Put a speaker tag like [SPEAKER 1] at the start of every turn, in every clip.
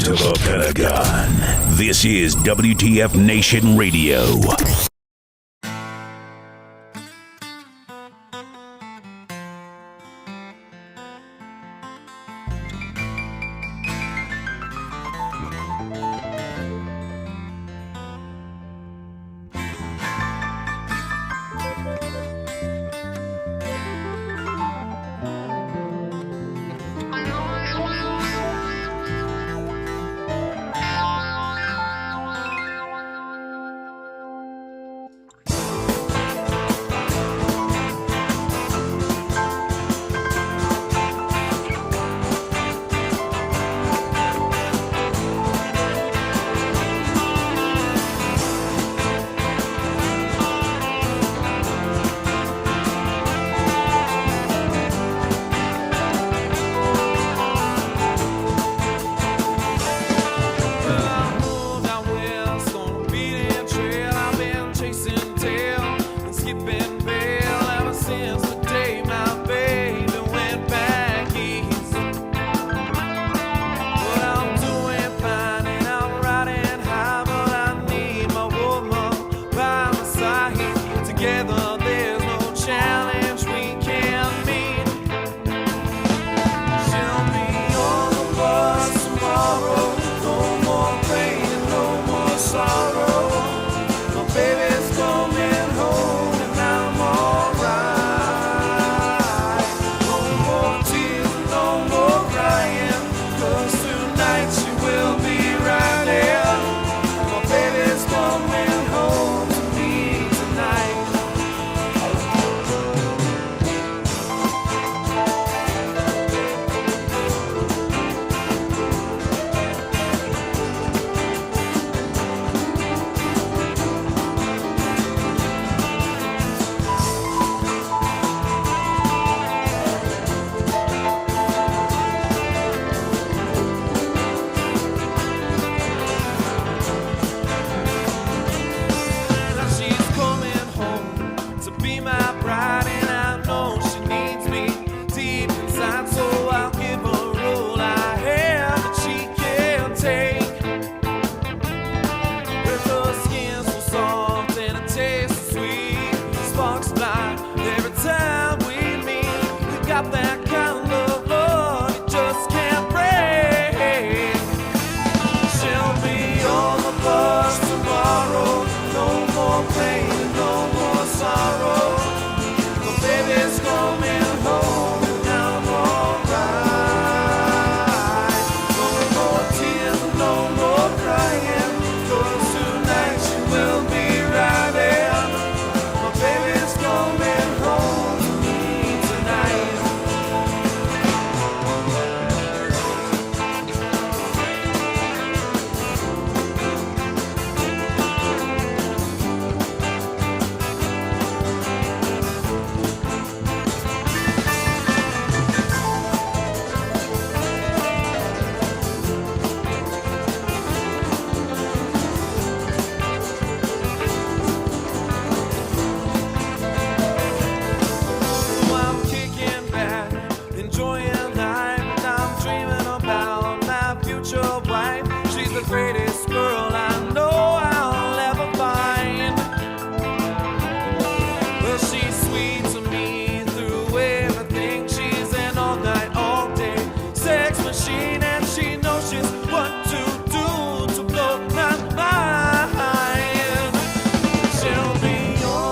[SPEAKER 1] to the Pentagon. This is WTF Nation Radio.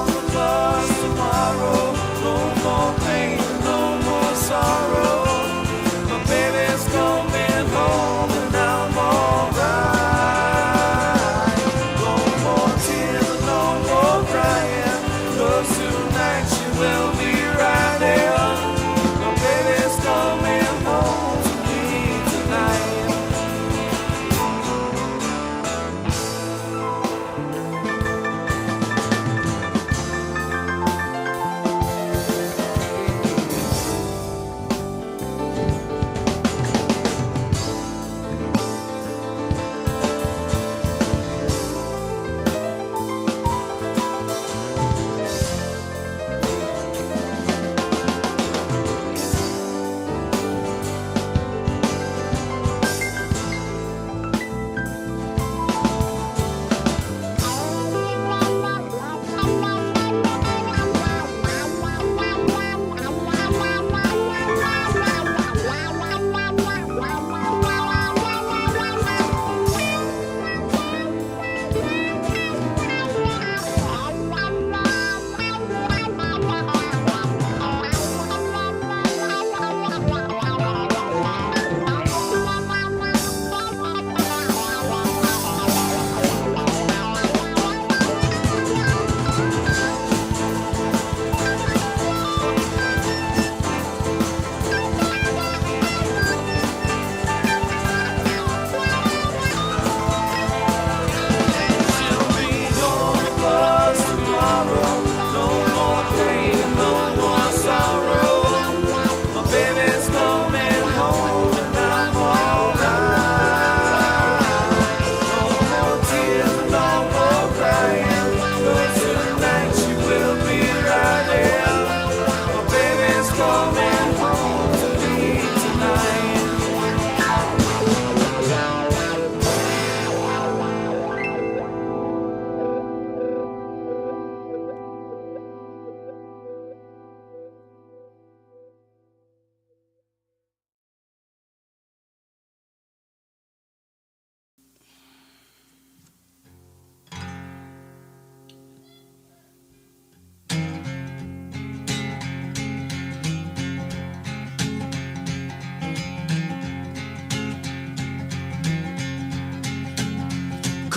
[SPEAKER 2] Baby's coming home and I'm alright.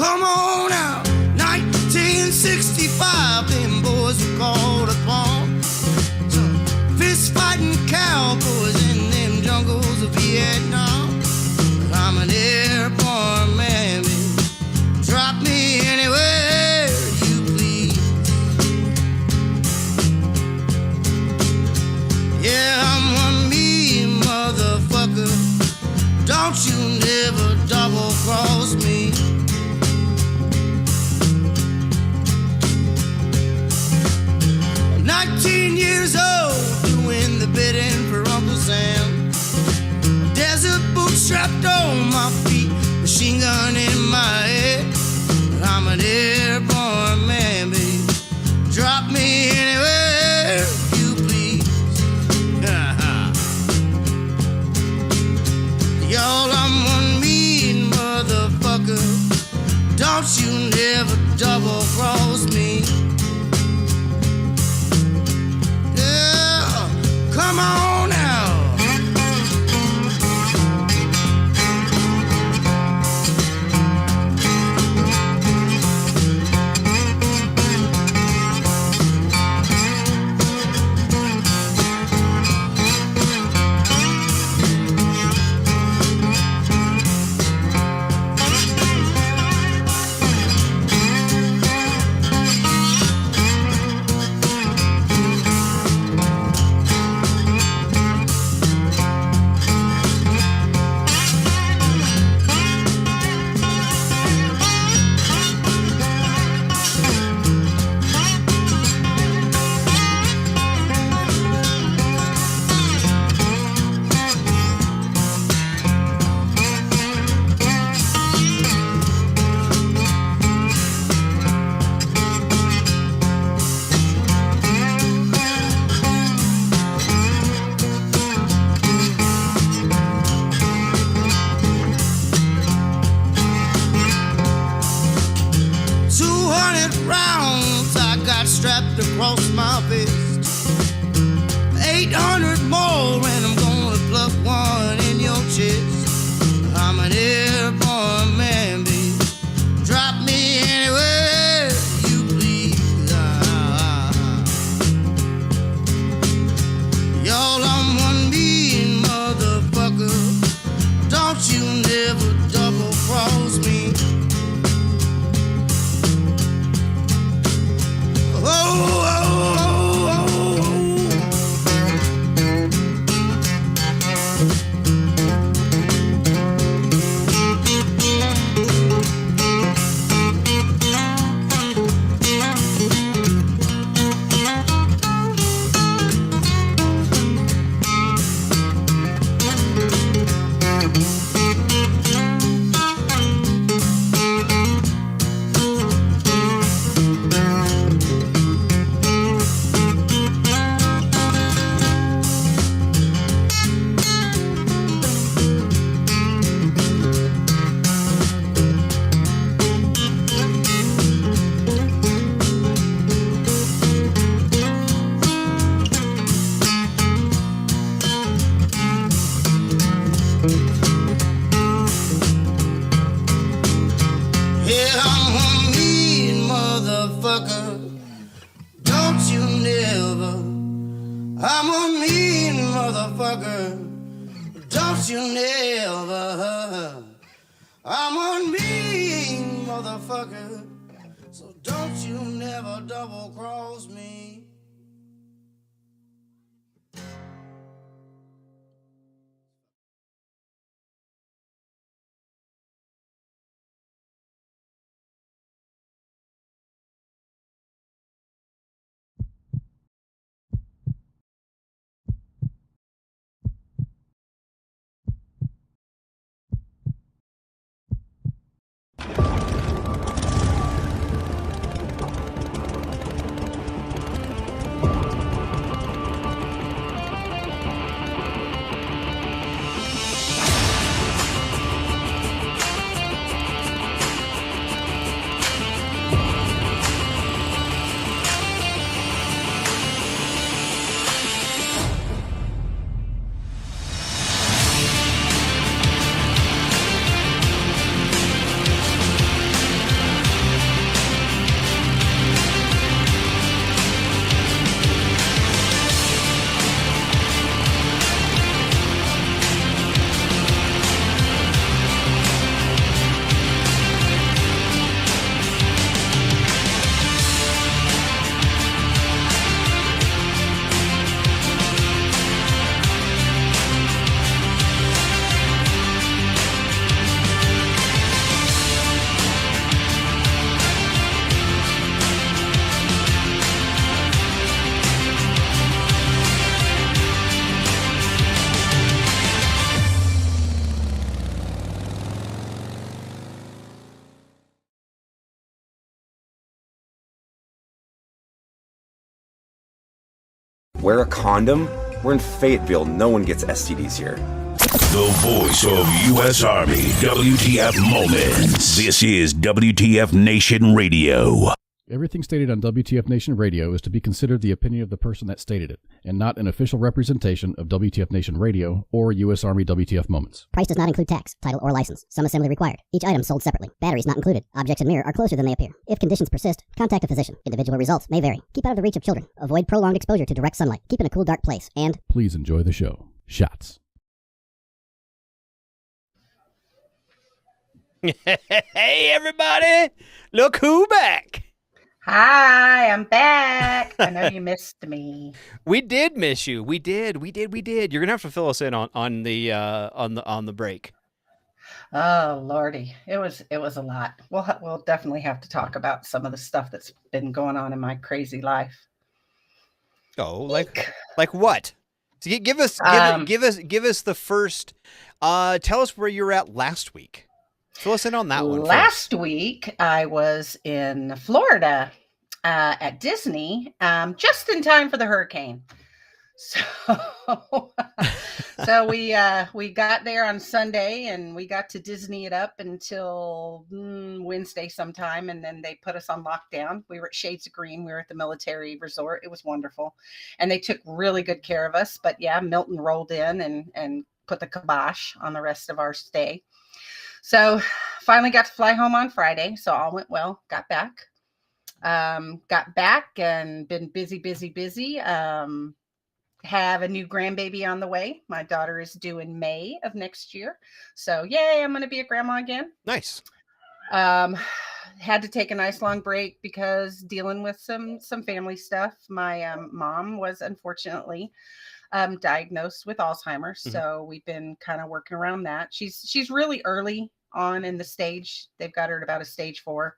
[SPEAKER 2] Come on out, 1965, them boys were called upon. Some fist-fighting cowboys in them jungles of Vietnam. I'm an airborne man, baby. Drop me anywhere you please. Yeah, I'm one mean motherfucker. Don't you never double-cross me. 19 years old, doing the bidding for Uncle Sam. Desert boots strapped on my feet, machine gun in my head. I'm an airborne man, baby. Drop me anywhere you please. Y'all, I'm one mean motherfucker. Don't you never double-cross me. Come on now. Strapped across my vest, 800 more, and I'm gonna pluck one in your chest. I'm an airborne man, baby. Drop me anywhere you please. Y'all, I'm one mean motherfucker. Don't you never double-cross me. Oh, oh, oh, yeah, I'm a mean motherfucker. Don't you never. I'm a mean motherfucker. Don't you never. I'm a mean motherfucker. So don't you never double-cross me.
[SPEAKER 3] Wear a condom. We're in Fayetteville. No one gets STDs here.
[SPEAKER 1] The voice of U.S. Army, WTF Moments. This is WTF Nation Radio.
[SPEAKER 4] Everything stated on WTF Nation Radio is to be considered the opinion of the person that stated it, and not an official representation of WTF Nation Radio or U.S. Army WTF Moments.
[SPEAKER 5] Price does not include tax, title, or license. Some assembly required. Each item sold separately. Batteries not included. Objects in mirror are closer than they appear. If conditions persist, contact a physician. Individual results may vary. Keep out of the reach of children. Avoid prolonged exposure to direct sunlight. Keep in a cool, dark place. And
[SPEAKER 4] please enjoy the show. Shots.
[SPEAKER 6] Hey, everybody. Look who back.
[SPEAKER 7] Hi, I'm back. I know you missed me.
[SPEAKER 6] We did miss you. We did. You're gonna have to fill us in on the break.
[SPEAKER 7] Oh Lordy, it was a lot. We'll definitely have to talk about some of the stuff that's been going on in my crazy life.
[SPEAKER 6] Oh, like what? So give us the first. Tell us where you were at last week. Fill us in on that one.
[SPEAKER 7] Last week, I was in Florida at Disney, just in time for the hurricane. So we got there on Sunday, and we got to Disney it up until Wednesday sometime, and then they put us on lockdown. We were at Shades of Green. We were at the military resort. It was wonderful, and they took really good care of us. But yeah, Milton rolled in and put the kibosh on the rest of our stay. So finally got to fly home on Friday. So all went well. Got back and been busy. Have a new grandbaby on the way. My daughter is due in May of next year. So yay, I'm going to be a grandma again.
[SPEAKER 6] Nice.
[SPEAKER 7] Had to take a nice long break because dealing with some family stuff. My mom was unfortunately diagnosed with Alzheimer's. Mm-hmm. So we've been kind of working around that. She's really early on in the stage. They've got her at about a stage 4,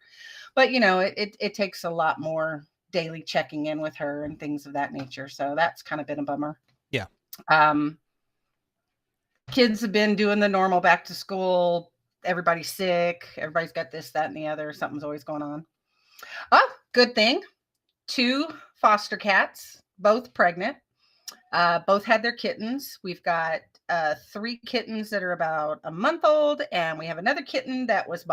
[SPEAKER 7] but it takes a lot more daily checking in with her and things of that nature. So that's kind of been a bummer.
[SPEAKER 6] Yeah.
[SPEAKER 7] Kids have been doing the normal back to school. Everybody's sick. Everybody's got this, that, and the other. Something's always going on. Oh, good thing. 2 foster cats, both pregnant. Both had their kittens. We've got 3 kittens that are about a month old, and we have another kitten that was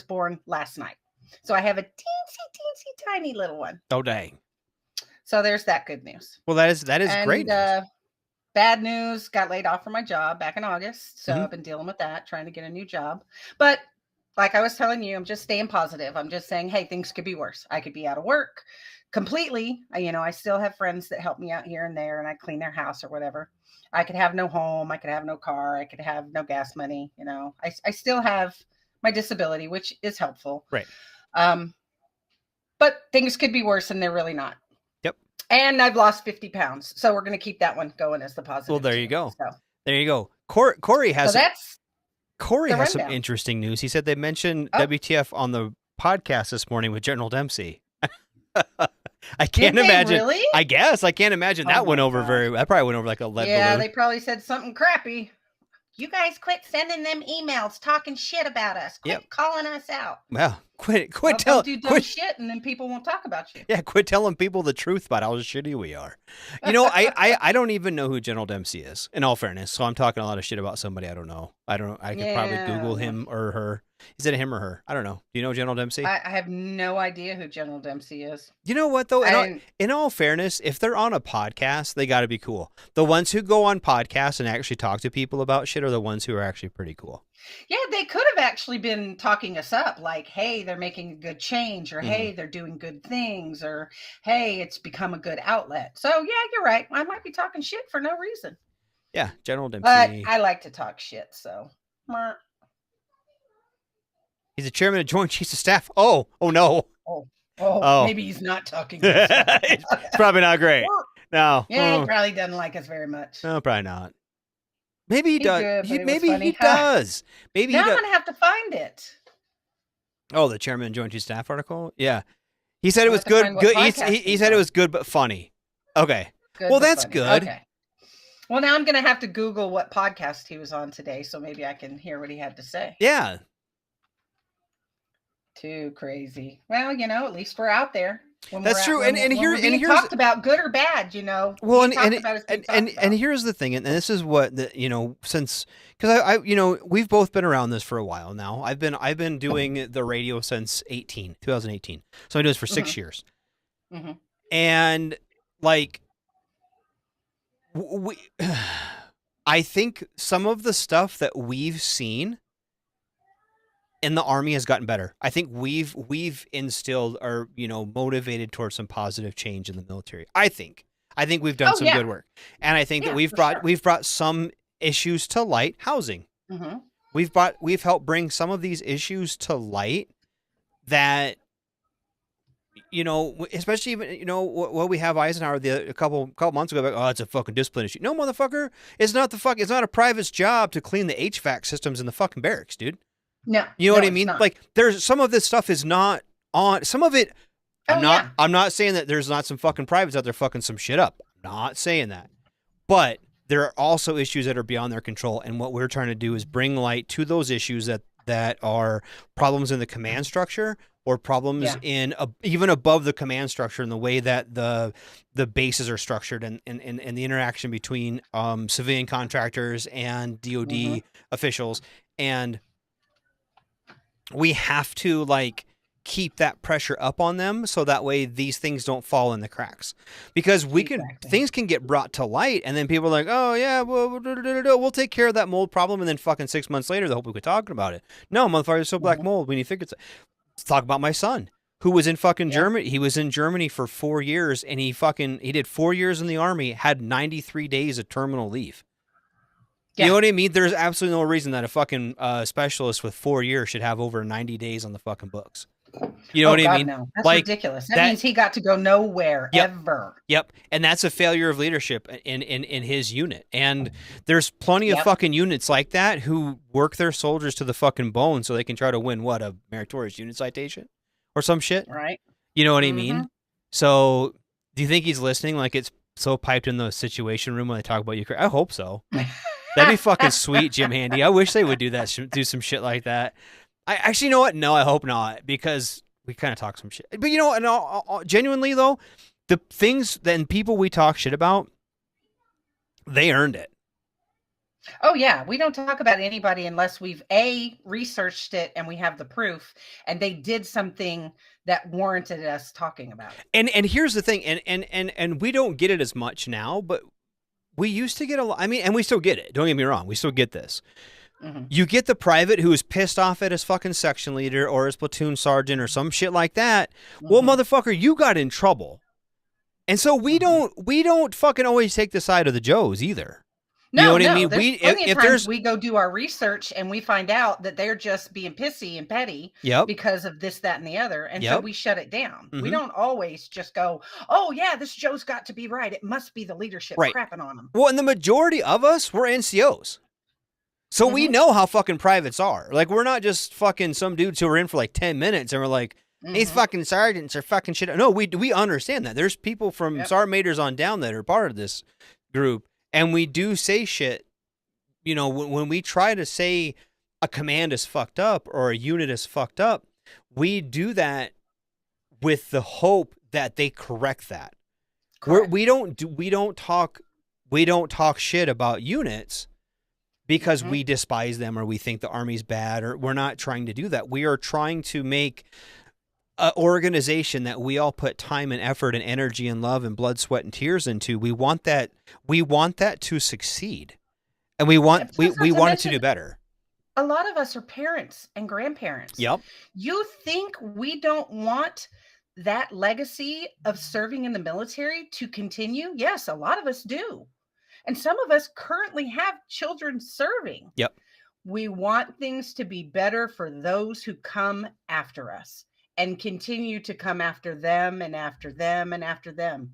[SPEAKER 7] born last night. So I have a teensy tiny little one.
[SPEAKER 6] Oh dang!
[SPEAKER 7] So there's that good news.
[SPEAKER 6] Well, that is great news.
[SPEAKER 7] Bad news: got laid off from my job back in August. So I've been dealing with that, trying to get a new job. But like I was telling you, I'm just staying positive. I'm just saying, hey, things could be worse. I could be out of work completely. I still have friends that help me out here and there, and I clean their house or whatever. I could have no home. I could have no car. I could have no gas money. I still have my disability, which is helpful.
[SPEAKER 6] Right.
[SPEAKER 7] But things could be worse, and they're really not.
[SPEAKER 6] Yep.
[SPEAKER 7] And I've lost 50 pounds. So we're going to keep that one going as the positive.
[SPEAKER 6] Well, there you go.
[SPEAKER 7] So.
[SPEAKER 6] There you go. Corey has some
[SPEAKER 7] rundown.
[SPEAKER 6] interesting news. He said they mentioned WTF on the podcast this morning with General Dempsey. I can't imagine.
[SPEAKER 7] Really?
[SPEAKER 6] I guess I can't imagine that went over that probably went over like a lead balloon.
[SPEAKER 7] Yeah, they probably said something crappy. You guys quit sending them emails talking shit about us. Quit calling us out.
[SPEAKER 6] Well, quit
[SPEAKER 7] telling do dumb shit, and then people won't talk about you.
[SPEAKER 6] Yeah, quit telling people the truth about how shitty we are. I don't even know who General Dempsey is, in all fairness. So I'm talking a lot of shit about somebody I don't know. I could probably Google him or her. Is it him or her? I don't know. Do you know General Dempsey?
[SPEAKER 7] I have no idea who General Dempsey is.
[SPEAKER 6] You know what, though? In all fairness, if they're on a podcast, they got to be cool. The ones who go on podcasts and actually talk to people about shit are the ones who are actually pretty cool.
[SPEAKER 7] Yeah, they could have actually been talking us up like, hey, they're making a good change, or hey, they're doing good things, or hey, it's become a good outlet. So, yeah, you're right. I might be talking shit for no reason.
[SPEAKER 6] Yeah, General Dempsey.
[SPEAKER 7] But I like to talk shit, so.
[SPEAKER 6] He's the chairman of Joint Chiefs of Staff. Oh no.
[SPEAKER 7] Oh, maybe he's not talking.
[SPEAKER 6] It's probably not great. No.
[SPEAKER 7] Yeah, he probably doesn't like us very much.
[SPEAKER 6] No, probably not. Maybe he does.
[SPEAKER 7] Maybe
[SPEAKER 6] he does. Maybe
[SPEAKER 7] now
[SPEAKER 6] he does.
[SPEAKER 7] I'm gonna have to find it.
[SPEAKER 6] Oh, the chairman of Joint Chiefs of Staff article. Yeah, he said it was good. Good. He said it was good but funny. Okay. Well, that's good.
[SPEAKER 7] Okay. Well, now I'm gonna have to Google what podcast he was on today, so maybe I can hear what he had to say.
[SPEAKER 6] Yeah.
[SPEAKER 7] Too crazy. Well, at least we're out there.
[SPEAKER 6] That's true. And here's
[SPEAKER 7] talked about good or bad, you know.
[SPEAKER 6] Well, and here's the thing, and this is what since because I we've both been around this for a while now. I've been doing the radio since 2018. So I do this for 6 years, and like we, I think some of the stuff that we've seen in the Army has gotten better. I think we've instilled or motivated towards some positive change in the military. I think we've done some good work, and I think that we've brought some issues to light. Housing, we've helped bring some of these issues to light that especially even what we have Eisenhower a couple months ago. Like, oh, it's a fucking discipline issue. No, motherfucker, it's not it's not a private's job to clean the HVAC systems in the fucking barracks, dude.
[SPEAKER 7] No,
[SPEAKER 6] you know what I mean? Like, there's some of this stuff is not on. Some of it, I'm not saying that there's not some fucking privates out there fucking some shit up. I'm not saying that, but there are also issues that are beyond their control. And what we're trying to do is bring light to those issues that are problems in the command structure or problems in even above the command structure in the way that the bases are structured and the interaction between civilian contractors and DoD officials. And we have to keep that pressure up on them so that way these things don't fall in the cracks, because things can get brought to light and then people are like, oh yeah, we'll take care of that mold problem, and then fucking 6 months later they hope we quit talking about it. No, motherfucker, there's still black mold. We need to fix it. Let's talk about my son who was in fucking Germany. He was in Germany for 4 years, and he did 4 years in the Army, had 93 days of terminal leave. You know what I mean? There's absolutely no reason that a fucking specialist with 4 years should have over 90 days on the fucking books. You know what I mean?
[SPEAKER 7] No. That's ridiculous. That means he got to go nowhere ever.
[SPEAKER 6] Yep. And that's a failure of leadership in his unit. And there's plenty of fucking units like that who work their soldiers to the fucking bone so they can try to win a meritorious unit citation or some shit.
[SPEAKER 7] Right.
[SPEAKER 6] You know what I mean? So do you think he's listening? Like, it's so piped in the situation room when they talk about Ukraine? I hope so. That'd be fucking sweet, Jim Handy. I wish they would do that, do some shit like that. I actually, you know what? No, I hope not, because we kind of talk some shit. But you know what? And genuinely though, the things and people we talk shit about, they earned it.
[SPEAKER 7] Oh yeah, we don't talk about anybody unless we've researched it and we have the proof, and they did something that warranted us talking about it.
[SPEAKER 6] And here's the thing, and we don't get it as much now, but we used to get a lot. I mean, and we still get it. Don't get me wrong. We still get this. You get the private who is pissed off at his fucking section leader or his platoon sergeant or some shit like that. Well, motherfucker, you got in trouble. And so we don't fucking always take the side of the Joes either. You know what I mean?
[SPEAKER 7] We go do our research and we find out that they're just being pissy and petty because of this, that, and the other. And so we shut it down. We don't always just go, oh yeah, this Joe's got to be right. It must be the leadership crapping on him.
[SPEAKER 6] Well, and the majority of us, we're NCOs. So we know how fucking privates are. Like, we're not just fucking some dudes who are in for like 10 minutes and we're like, these fucking sergeants are fucking shit. No, we understand that. There's people from sergeant majors on down that are part of this group. And we do say shit, when we try to say a command is fucked up or a unit is fucked up, we do that with the hope that they correct that. We don't talk shit about units because we despise them or we think the Army's bad, or we're not trying to do that. We are trying to make an organization that we all put time and effort and energy and love and blood, sweat, and tears into. We want that to succeed, and we want it to do better.
[SPEAKER 7] A lot of us are parents and grandparents.
[SPEAKER 6] Yep.
[SPEAKER 7] You think we don't want that legacy of serving in the military to continue? Yes, a lot of us do. And some of us currently have children serving.
[SPEAKER 6] Yep.
[SPEAKER 7] We want things to be better for those who come after us and continue to come after them and after them and after them.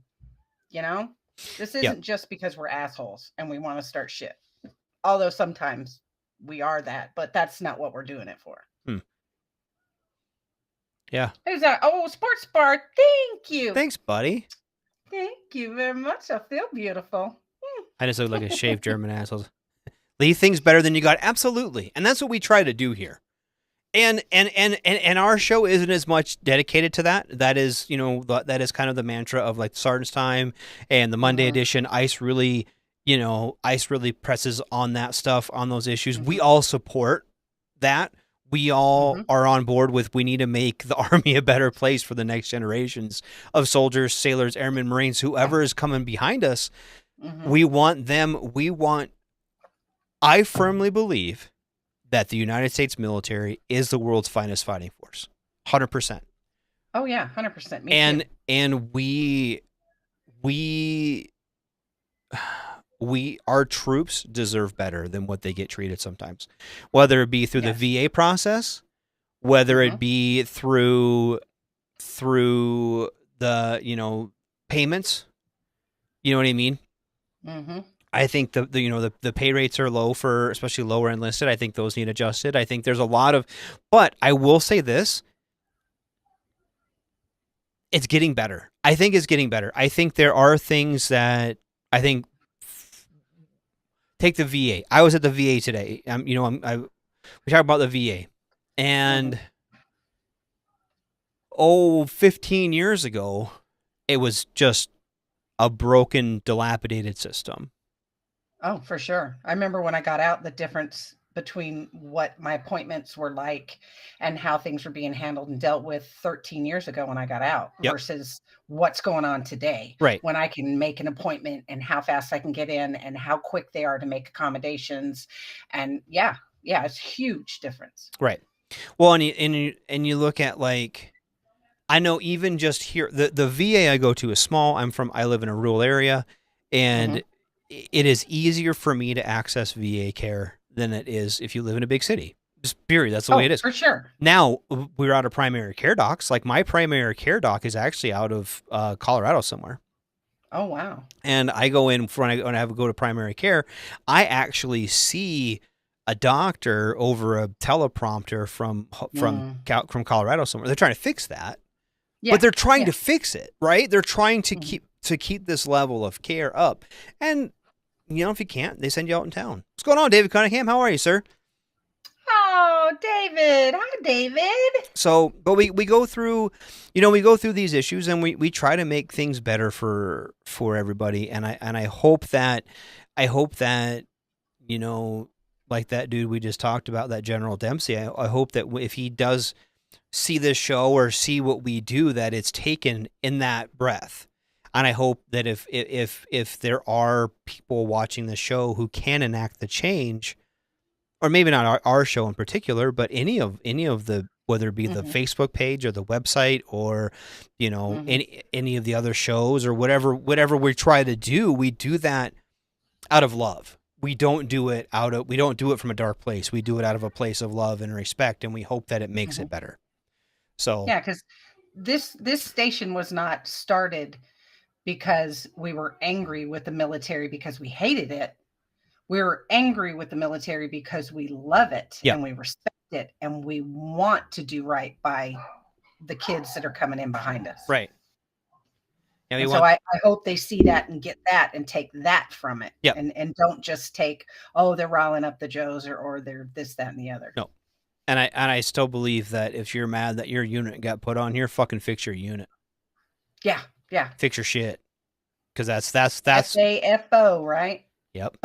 [SPEAKER 7] This isn't just because we're assholes and we want to start shit. Although sometimes we are that, but that's not what we're doing it for.
[SPEAKER 6] Yeah.
[SPEAKER 7] Who's that? Oh, Sports Bar. Thank you.
[SPEAKER 6] Thanks, buddy.
[SPEAKER 7] Thank you very much. I feel beautiful.
[SPEAKER 6] I just look like a shaved German asshole. Leave things better than you got. Absolutely. And that's what we try to do here. And our show isn't as much dedicated to that. That is, that is kind of the mantra of like Sergeant's Time and the Monday edition. Ice really presses on that stuff, on those issues. We all support that. We all are on board with, we need to make the Army a better place for the next generations of soldiers, sailors, airmen, Marines, whoever is coming behind us. We want them. I firmly believe that the United States military is the world's finest fighting force. 100%.
[SPEAKER 7] Oh yeah, 100%. Me too.
[SPEAKER 6] And our troops deserve better than what they get treated sometimes, whether it be through the VA process, whether it be through the, payments, you know what I mean? I think the pay rates are low for especially lower enlisted. I think those need adjusted. I think there's a lot of, but I will say this, it's getting better. I think it's getting better. I think there are things that I think, take the VA. I was at the VA today. We talk about the VA, and 15 years ago, it was just a broken, dilapidated system.
[SPEAKER 7] Oh, for sure. I remember when I got out, the difference between what my appointments were like and how things were being handled and dealt with 13 years ago when I got out versus what's going on today.
[SPEAKER 6] Right.
[SPEAKER 7] When I can make an appointment and how fast I can get in and how quick they are to make accommodations. And it's a huge difference.
[SPEAKER 6] Right. Well, and you look at, like, I know even just here, the VA I go to is small. I live in a rural area, and it is easier for me to access VA care than it is if you live in a big city. Just period. That's the way it is.
[SPEAKER 7] For sure.
[SPEAKER 6] Now, we're out of primary care docs. Like, my primary care doc is actually out of Colorado somewhere.
[SPEAKER 7] Oh, wow.
[SPEAKER 6] And I go in when I have to go to primary care. I actually see a doctor over a teleprompter from Colorado somewhere. They're trying to fix that. Yeah. But they're trying to fix it, right? They're trying to keep this level of care up. And if you can't, they send you out in town. What's going on, David Cunningham? How are you, sir?
[SPEAKER 7] Oh, David. Hi, David.
[SPEAKER 6] So, but we go through, these issues, and we try to make things better for everybody. And I hope that, like that dude we just talked about, that General Dempsey, I hope that if he does see this show or see what we do, that it's taken in that breath. And I hope that if there are people watching the show who can enact the change, or maybe not our show in particular, but any of the, whether it be the Facebook page or the website or, any of the other shows or whatever we try to do, we do that out of love. We don't do it from a dark place. We do it out of a place of love and respect, and we hope that it makes it better. So
[SPEAKER 7] yeah, because this station was not started because we were angry with the military because we hated it. We were angry with the military because we love it and we respect it, and we want to do right by the kids that are coming in behind us. Right. Yeah, so I hope they see that and get that and take that from it. Yeah. And don't just take, they're riling up the Joes or they're this, that, and the other.
[SPEAKER 6] No. And I still believe that if you're mad that your unit got put on here, fucking fix your unit.
[SPEAKER 7] Yeah. Yeah.
[SPEAKER 6] Fix your shit. Because that's
[SPEAKER 7] SAFO, right?
[SPEAKER 6] Yep.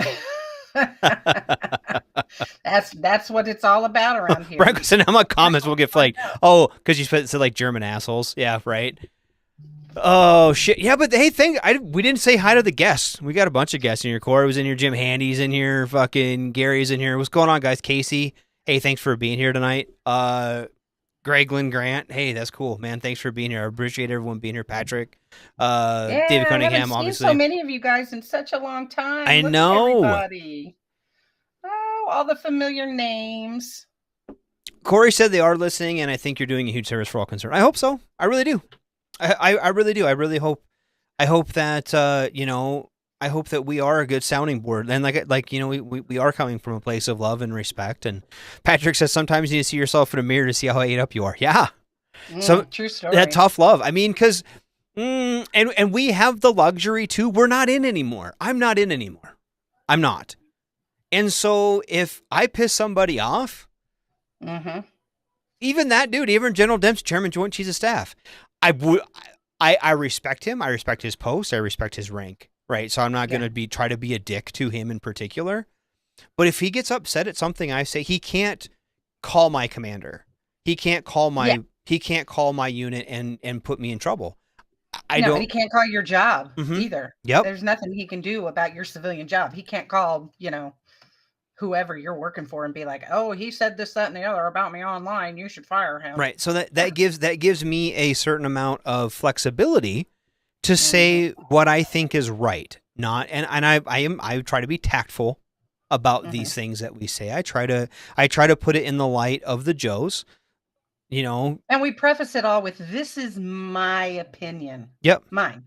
[SPEAKER 7] That's what it's all about around here.
[SPEAKER 6] Right, because now my comments will get flagged. Oh, because you said like German assholes. Yeah, right. Oh shit. Yeah, but hey, we didn't say hi to the guests. We got a bunch of guests in here. Corey was in here. Jim Handy's in here. Fucking Gary's in here. What's going on, guys? Casey. Hey, thanks for being here tonight. Gregland Grant. Hey, that's cool, man. Thanks for being here. I appreciate everyone being here. Patrick. David Cunningham,
[SPEAKER 7] I haven't
[SPEAKER 6] obviously.
[SPEAKER 7] Seen so many of you guys in such a long time.
[SPEAKER 6] I know.
[SPEAKER 7] Everybody. Oh, all the familiar names.
[SPEAKER 6] Corey said they are listening, and I think you're doing a huge service for all concerned. I hope so. I really do. I really do. I really hope. I hope that I hope that we are a good sounding board, and we are coming from a place of love and respect. And Patrick says sometimes you need to see yourself in a mirror to see how ate up you are. Yeah,
[SPEAKER 7] true story.
[SPEAKER 6] That tough love. I mean, because and we have the luxury too. We're not in anymore. I'm not in anymore. I'm not. And so if I piss somebody off, Even that dude, even General Dempsey, Chairman Joint Chiefs of Staff, I respect him. I respect his post. I respect his rank. Right. So I'm not going to try to be a dick to him in particular. But if he gets upset at something I say, he can't call my commander. He can't call my unit and put me in trouble.
[SPEAKER 7] And he can't call your job either.
[SPEAKER 6] Yep.
[SPEAKER 7] There's nothing he can do about your civilian job. He can't call, whoever you're working for and be like, oh, he said this, that, and the other about me online. You should fire him.
[SPEAKER 6] Right. So that gives me a certain amount of flexibility to say what I think is right. I try to be tactful about these things that we say. I try to put it in the light of the Joes. And
[SPEAKER 7] we preface it all with, this is my opinion.
[SPEAKER 6] Yep.
[SPEAKER 7] Mine,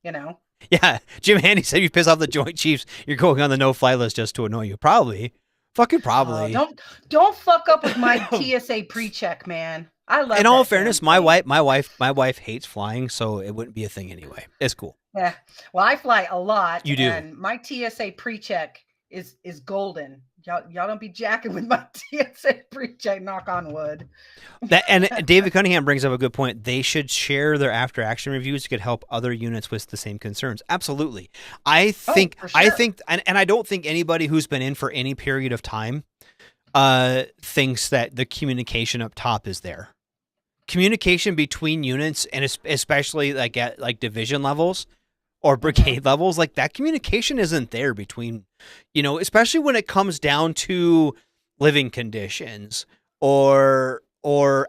[SPEAKER 6] Yeah. Jim Handy said you piss off the Joint Chiefs, you're going on the no-fly list just to annoy you. Probably. Fucking probably.
[SPEAKER 7] Don't fuck up with my TSA pre-check, man. I love.
[SPEAKER 6] In all fairness, my wife hates flying, so it wouldn't be a thing anyway. It's cool.
[SPEAKER 7] Yeah. Well, I fly a lot.
[SPEAKER 6] You do.
[SPEAKER 7] And my TSA pre-check is golden. Y'all don't be jacking with my TSA pre-check, knock on wood.
[SPEAKER 6] And David Cunningham brings up a good point. They should share their after action reviews to help other units with the same concerns. Absolutely. I think, and I don't think anybody who's been in for any period of time thinks that the communication up top is there. Communication between units, and especially like at like division levels or brigade levels, like that communication isn't there between, especially when it comes down to living conditions or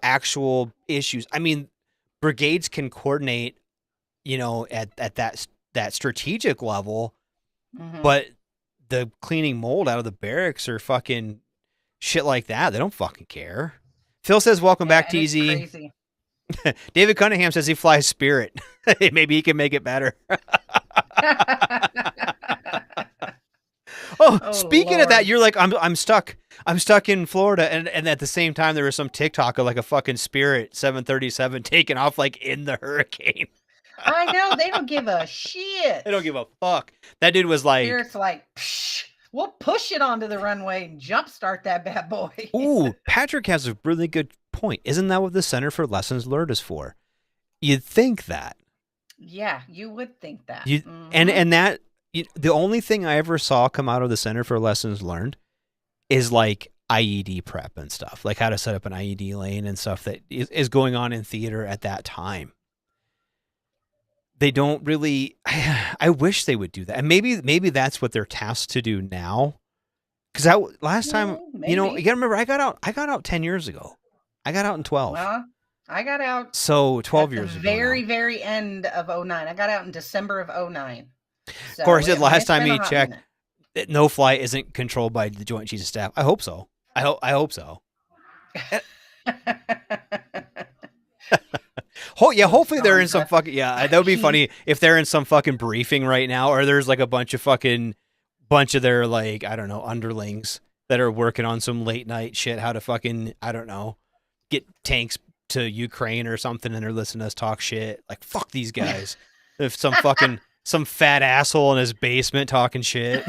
[SPEAKER 6] actual issues. I mean, brigades can coordinate, at that strategic level, but the cleaning mold out of the barracks or fucking shit like that, they don't fucking care. Phil says, welcome back, TZ. David Cunningham says he flies Spirit. Maybe he can make it better. Speaking of that, you're like, I'm stuck in Florida, and at the same time there was some TikTok of like a fucking Spirit 737 taking off like in the hurricane.
[SPEAKER 7] I know, they don't give a shit.
[SPEAKER 6] They don't give a fuck. That dude was like,
[SPEAKER 7] Spirit's like, psh, we'll push it onto the runway and jumpstart that bad boy.
[SPEAKER 6] Ooh, Patrick has a really good point. Isn't that what the Center for Lessons Learned is for? You'd think that.
[SPEAKER 7] Yeah, you would think that.
[SPEAKER 6] And that the only thing I ever saw come out of the Center for Lessons Learned is like IED prep and stuff, like how to set up an IED lane and stuff that is going on in theater at that time. They don't really. I wish they would do that, and maybe that's what they're tasked to do now. Because last time, you gotta remember, I got out 10 years ago. I got out in 12.
[SPEAKER 7] Well, I got out.
[SPEAKER 6] So 12 years ago.
[SPEAKER 7] Very, very end of 2009. I got out in December of 2009. So
[SPEAKER 6] of course, the last time you checked, no fly isn't controlled by the Joint Chiefs of Staff. I hope so. I hope so. Hopefully they're in some fucking that would be funny if they're in some fucking briefing right now, or there's like a bunch of their, like, I don't know, underlings that are working on some late night shit, how to fucking, I don't know, get tanks to Ukraine or something, and they're listening to us talk shit. Like, fuck these guys. If some fat asshole in his basement talking shit.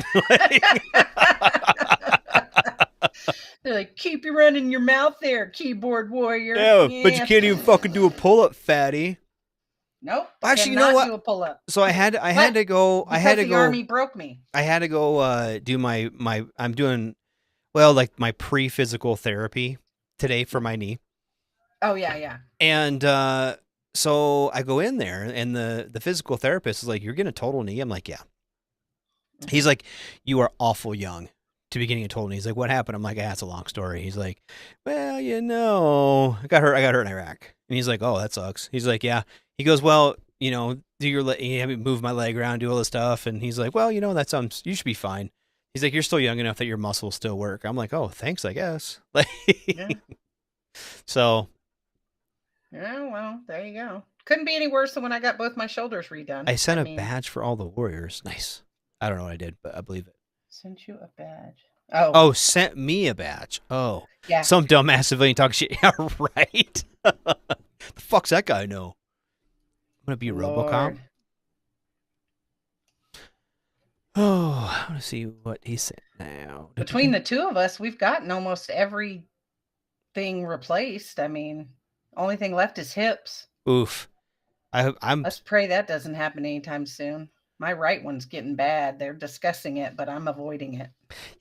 [SPEAKER 7] They're like, keep your running your mouth there, keyboard warrior.
[SPEAKER 6] Yeah, but you can't even fucking do a pull-up, fatty.
[SPEAKER 7] Nope.
[SPEAKER 6] Actually, you know what?
[SPEAKER 7] Do a pull-up.
[SPEAKER 6] So I had to go.
[SPEAKER 7] The army broke me.
[SPEAKER 6] I had to go do my. I'm doing, well, like my pre-physical therapy today for my knee.
[SPEAKER 7] Oh yeah.
[SPEAKER 6] And so I go in there, and the physical therapist is like, "You're getting a total knee." I'm like, "Yeah." He's like, "You are awful young to be getting a total knee." He's like, "What happened?" I'm like, "It's a long story." He's like, "Well, I got hurt in Iraq." And he's like, "Oh, that sucks." He's like, "Yeah." He goes, "Well, do you have me move my leg around, do all this stuff." And he's like, "Well, that sounds, you should be fine." He's like, "You're still young enough that your muscles still work." I'm like, "Oh, thanks, I guess." Like,
[SPEAKER 7] yeah.
[SPEAKER 6] So.
[SPEAKER 7] Yeah, well, there you go. Couldn't be any worse than when I got both my shoulders redone.
[SPEAKER 6] I sent a badge for all the warriors. Nice. I don't know what I did, but I believe it.
[SPEAKER 7] Sent you a badge.
[SPEAKER 6] Oh, sent me a badge. Oh.
[SPEAKER 7] Yeah.
[SPEAKER 6] Some dumbass civilian talking shit. Yeah, right. The fuck's that guy know? I'm going to be a RoboCop. Oh, I want to see what he said now.
[SPEAKER 7] Between the two of us, we've gotten almost every thing replaced. I mean, only thing left is hips.
[SPEAKER 6] Oof. I'm
[SPEAKER 7] Let's pray that doesn't happen anytime soon. My right one's getting bad. They're discussing it, but I'm avoiding it.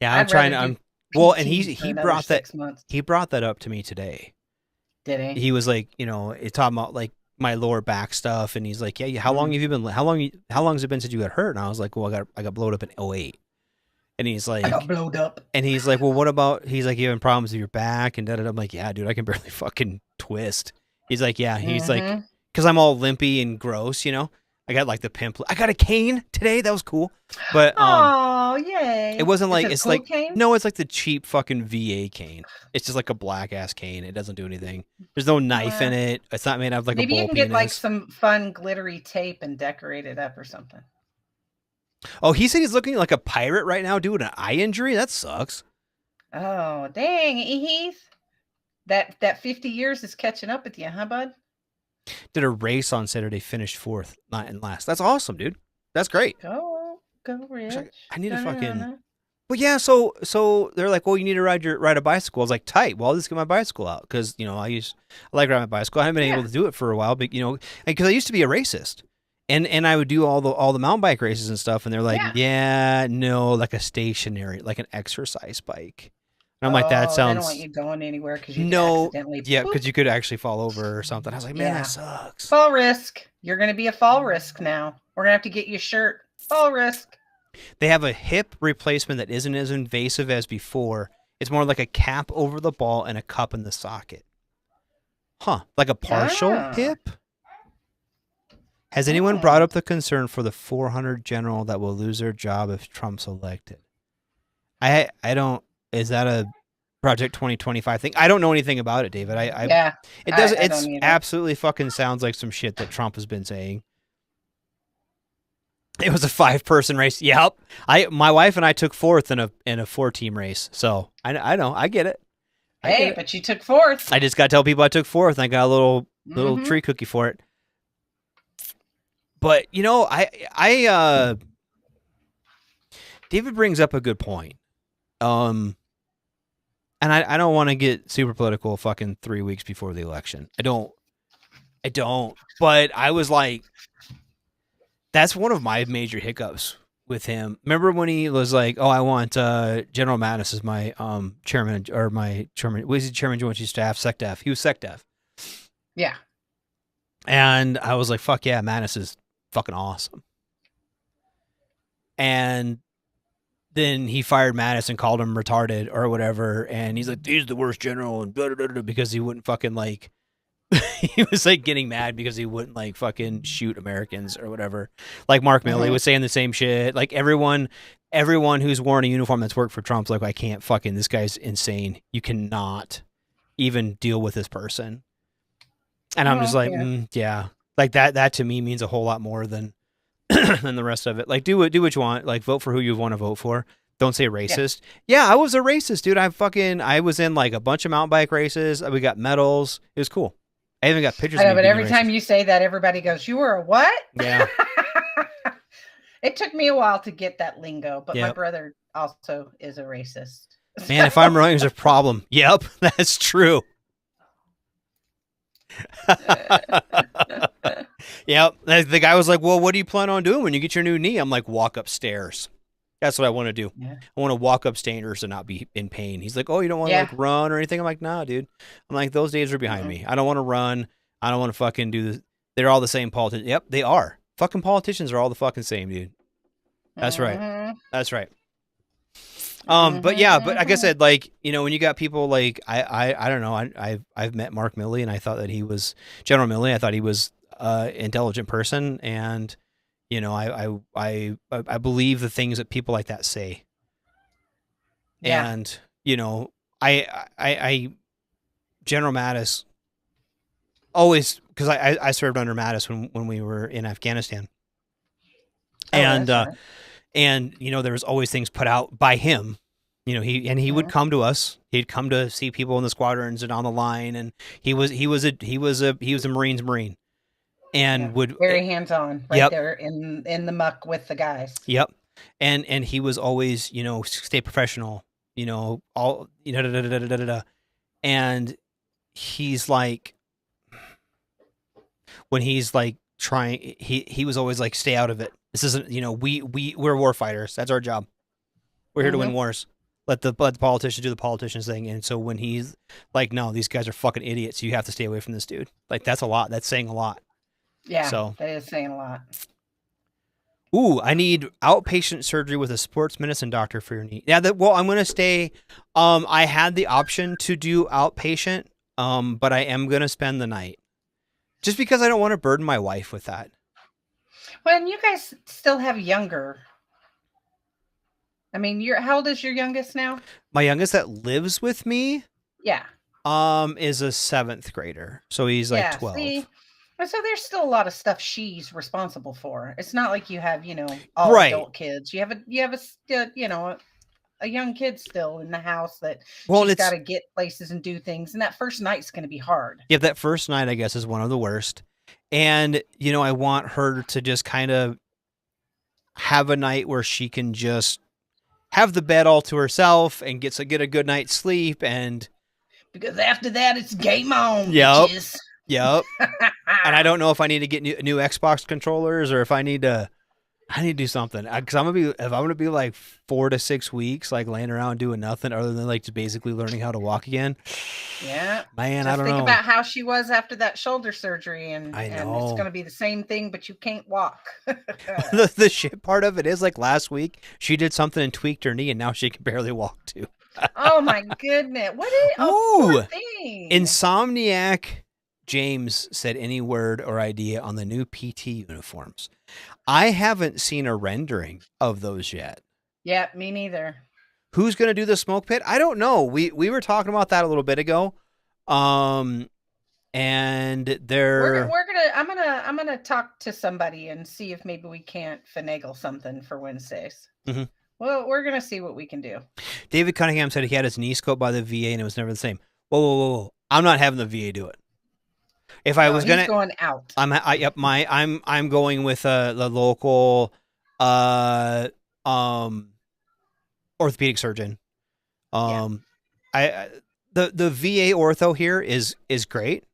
[SPEAKER 6] yeah, I'm
[SPEAKER 7] I'd
[SPEAKER 6] trying
[SPEAKER 7] rather
[SPEAKER 6] to.
[SPEAKER 7] do
[SPEAKER 6] Well, and
[SPEAKER 7] PT for another 6 months.
[SPEAKER 6] he brought that up to me today.
[SPEAKER 7] Did he?
[SPEAKER 6] He was like, it's talking about like my lower back stuff, and he's like, yeah, how long have you been? How long has it been since you got hurt? And I was like, well, I got blowed up in 2008. And he's like,
[SPEAKER 7] I got blowed up.
[SPEAKER 6] And he's like, well, what about? He's like, you having problems with your back and da da. I'm like, yeah, dude, I can barely fucking twist. He's like, yeah. He's like, because I'm all limpy and gross, I got like the pimp. I got a cane today. That was cool. But
[SPEAKER 7] oh, yay!
[SPEAKER 6] it wasn't like
[SPEAKER 7] it's
[SPEAKER 6] cool like
[SPEAKER 7] cane?
[SPEAKER 6] No, it's like the cheap fucking VA cane. It's just like a black ass cane. It doesn't do anything. There's no knife in it. It's not made out of like
[SPEAKER 7] maybe
[SPEAKER 6] a bull
[SPEAKER 7] you can get
[SPEAKER 6] penis.
[SPEAKER 7] like some fun glittery tape and decorate it up or something.
[SPEAKER 6] Oh, he said he's looking like a pirate right now, doing an eye injury. That sucks.
[SPEAKER 7] Oh, dang, Heath. That 50 years is catching up with you, huh, bud?
[SPEAKER 6] Did a race on Saturday, finished 4th, not in last. That's awesome, dude. That's great.
[SPEAKER 7] Go, Rich.
[SPEAKER 6] I need to fucking. But yeah, so they're like, well, you need to ride a bicycle. I was like, tight. Well, I'll just get my bicycle out because I like riding my bicycle. I haven't been able to do it for a while, but because I used to be a racist, and I would do all the mountain bike races and stuff, and they're like, yeah, no, like a stationary, like an exercise bike. And I'm like, that sounds.
[SPEAKER 7] I don't want you going anywhere because you could accidentally.
[SPEAKER 6] Yeah, because you could actually fall over or something. I was like, man, that sucks.
[SPEAKER 7] Fall risk. You're going to be a fall risk now. We're going to have to get you a shirt. Fall risk.
[SPEAKER 6] They have a hip replacement that isn't as invasive as before. It's more like a cap over the ball and a cup in the socket. Huh. Like a partial hip? Has anyone brought up the concern for the 400 general that will lose their job if Trump's elected? I don't. Is that a Project 2025 thing? I don't know anything about it, David. It does. It's absolutely fucking sounds like some shit that Trump has been saying. It was a 5-person race. Yep. My wife and I took 4th in a 4-team race. So I know. I get it.
[SPEAKER 7] But you took 4th.
[SPEAKER 6] I just got to tell people I took 4th. And I got a little tree cookie for it. But David brings up a good point. And I don't want to get super political fucking 3 weeks before the election. I don't. But I was like, that's one of my major hiccups with him. Remember when he was like, oh, I want General Mattis as my chairman or my chairman. Was he chairman joint chief staff? SecDef. He was SecDef.
[SPEAKER 7] Yeah.
[SPEAKER 6] And I was like, fuck yeah, Mattis is fucking awesome. And then he fired Mattis and called him retarded or whatever. And he's like, he's the worst general and blah, blah, blah, blah, because he wouldn't fucking like, he was like getting mad because he wouldn't like fucking shoot Americans or whatever. Like Mark Milley was saying the same shit. Like everyone who's worn a uniform that's worked for Trump's like, I can't fucking, this guy's insane. You cannot even deal with this person. And I'm just like, yeah. Like that to me means a whole lot more than than the rest of it. Like do what you want. Like vote for who you want to vote for. Don't say racist. Yeah, I was a racist, dude. I was in like a bunch of mountain bike races. We got medals. It was cool. I even got pictures.
[SPEAKER 7] I know, but every time you say that, everybody goes, "You were a what?"
[SPEAKER 6] Yeah.
[SPEAKER 7] It took me a while to get that lingo, but my brother also is a racist.
[SPEAKER 6] Man, if I'm wrong, there's a problem. Yep, that's true. Yep. The guy was like, well, what do you plan on doing when you get your new knee? I'm like, walk upstairs. That's what I want to do. Yeah. I want to walk upstairs and not be in pain. He's like, oh, you don't want to like run or anything? I'm like, nah, dude. I'm like, those days are behind me. I don't want to run. I don't want to fucking do this. They're all the same politicians. Yep, they are. Fucking politicians are all the fucking same, dude. That's right. That's right. But yeah, but like I said, like, when you got people like, I don't know. I've met Mark Milley and I thought that he was General Milley. I thought he was intelligent person. And, I believe the things that people like that say. Yeah. And, I General Mattis always, because I served under Mattis when we were in Afghanistan. And there was always things put out by him, he would come to us. He'd come to see people in the squadrons and on the line. And he was a Marine's Marine and would
[SPEAKER 7] very hands-on there in the muck with the guys.
[SPEAKER 6] Yep. And he was always, stay professional, all, and he's like, when he's like trying, he was always like, stay out of it. This isn't, we're war fighters. That's our job. We're here to win wars. Let the politicians do the politicians thing. And so when he's like, no, these guys are fucking idiots. You have to stay away from this dude. Like, that's a lot. That's saying a lot.
[SPEAKER 7] Yeah.
[SPEAKER 6] So
[SPEAKER 7] that is saying a lot.
[SPEAKER 6] Ooh, I need outpatient surgery with a sports medicine doctor for your knee. Yeah, I'm going to stay. I had the option to do outpatient, but I am going to spend the night. Just because I don't want to burden my wife with that.
[SPEAKER 7] Well, and you guys still have younger. I mean, how old is your youngest now?
[SPEAKER 6] My youngest that lives with me,
[SPEAKER 7] yeah,
[SPEAKER 6] is a 7th grader. So he's like 12. See?
[SPEAKER 7] So there's still a lot of stuff she's responsible for. It's not like you have, all adult kids. You have a young kid still in the house that she's got to get places and do things. And that first night's going to be hard.
[SPEAKER 6] Yeah, that first night, I guess, is one of the worst. And, I want her to just kind of have a night where she can just have the bed all to herself and get a good night's sleep. And
[SPEAKER 7] because after that, it's game on.
[SPEAKER 6] Yep.
[SPEAKER 7] Bitches.
[SPEAKER 6] Yep. And I don't know if I need to get new Xbox controllers or if I need to do something. Because I'm gonna be like 4 to 6 weeks like laying around doing nothing other than like just basically learning how to walk again.
[SPEAKER 7] Yeah,
[SPEAKER 6] man,
[SPEAKER 7] just
[SPEAKER 6] I don't
[SPEAKER 7] think
[SPEAKER 6] know
[SPEAKER 7] about how she was after that shoulder surgery, and
[SPEAKER 6] I know
[SPEAKER 7] and it's gonna be the same thing, but you can't walk.
[SPEAKER 6] the shit part of it is like last week she did something and tweaked her knee, and now she can barely walk too.
[SPEAKER 7] Oh my goodness! What is poor thing?
[SPEAKER 6] Insomniac James said any word or idea on the new PT uniforms. I haven't seen a rendering of those yet.
[SPEAKER 7] Yeah, me neither.
[SPEAKER 6] Who's going to do the smoke pit? I don't know. We were talking about that a little bit ago. And
[SPEAKER 7] I'm gonna talk to somebody and see if maybe we can't finagle something for Wednesdays.
[SPEAKER 6] Mm-hmm.
[SPEAKER 7] Well, we're gonna see what we can do.
[SPEAKER 6] David Cunningham said he had his knee scoped by the VA and it was never the same. Whoa. I'm not having the VA do it. If I was
[SPEAKER 7] he's going out.
[SPEAKER 6] I'm going with the local orthopedic surgeon. The VA ortho here is great.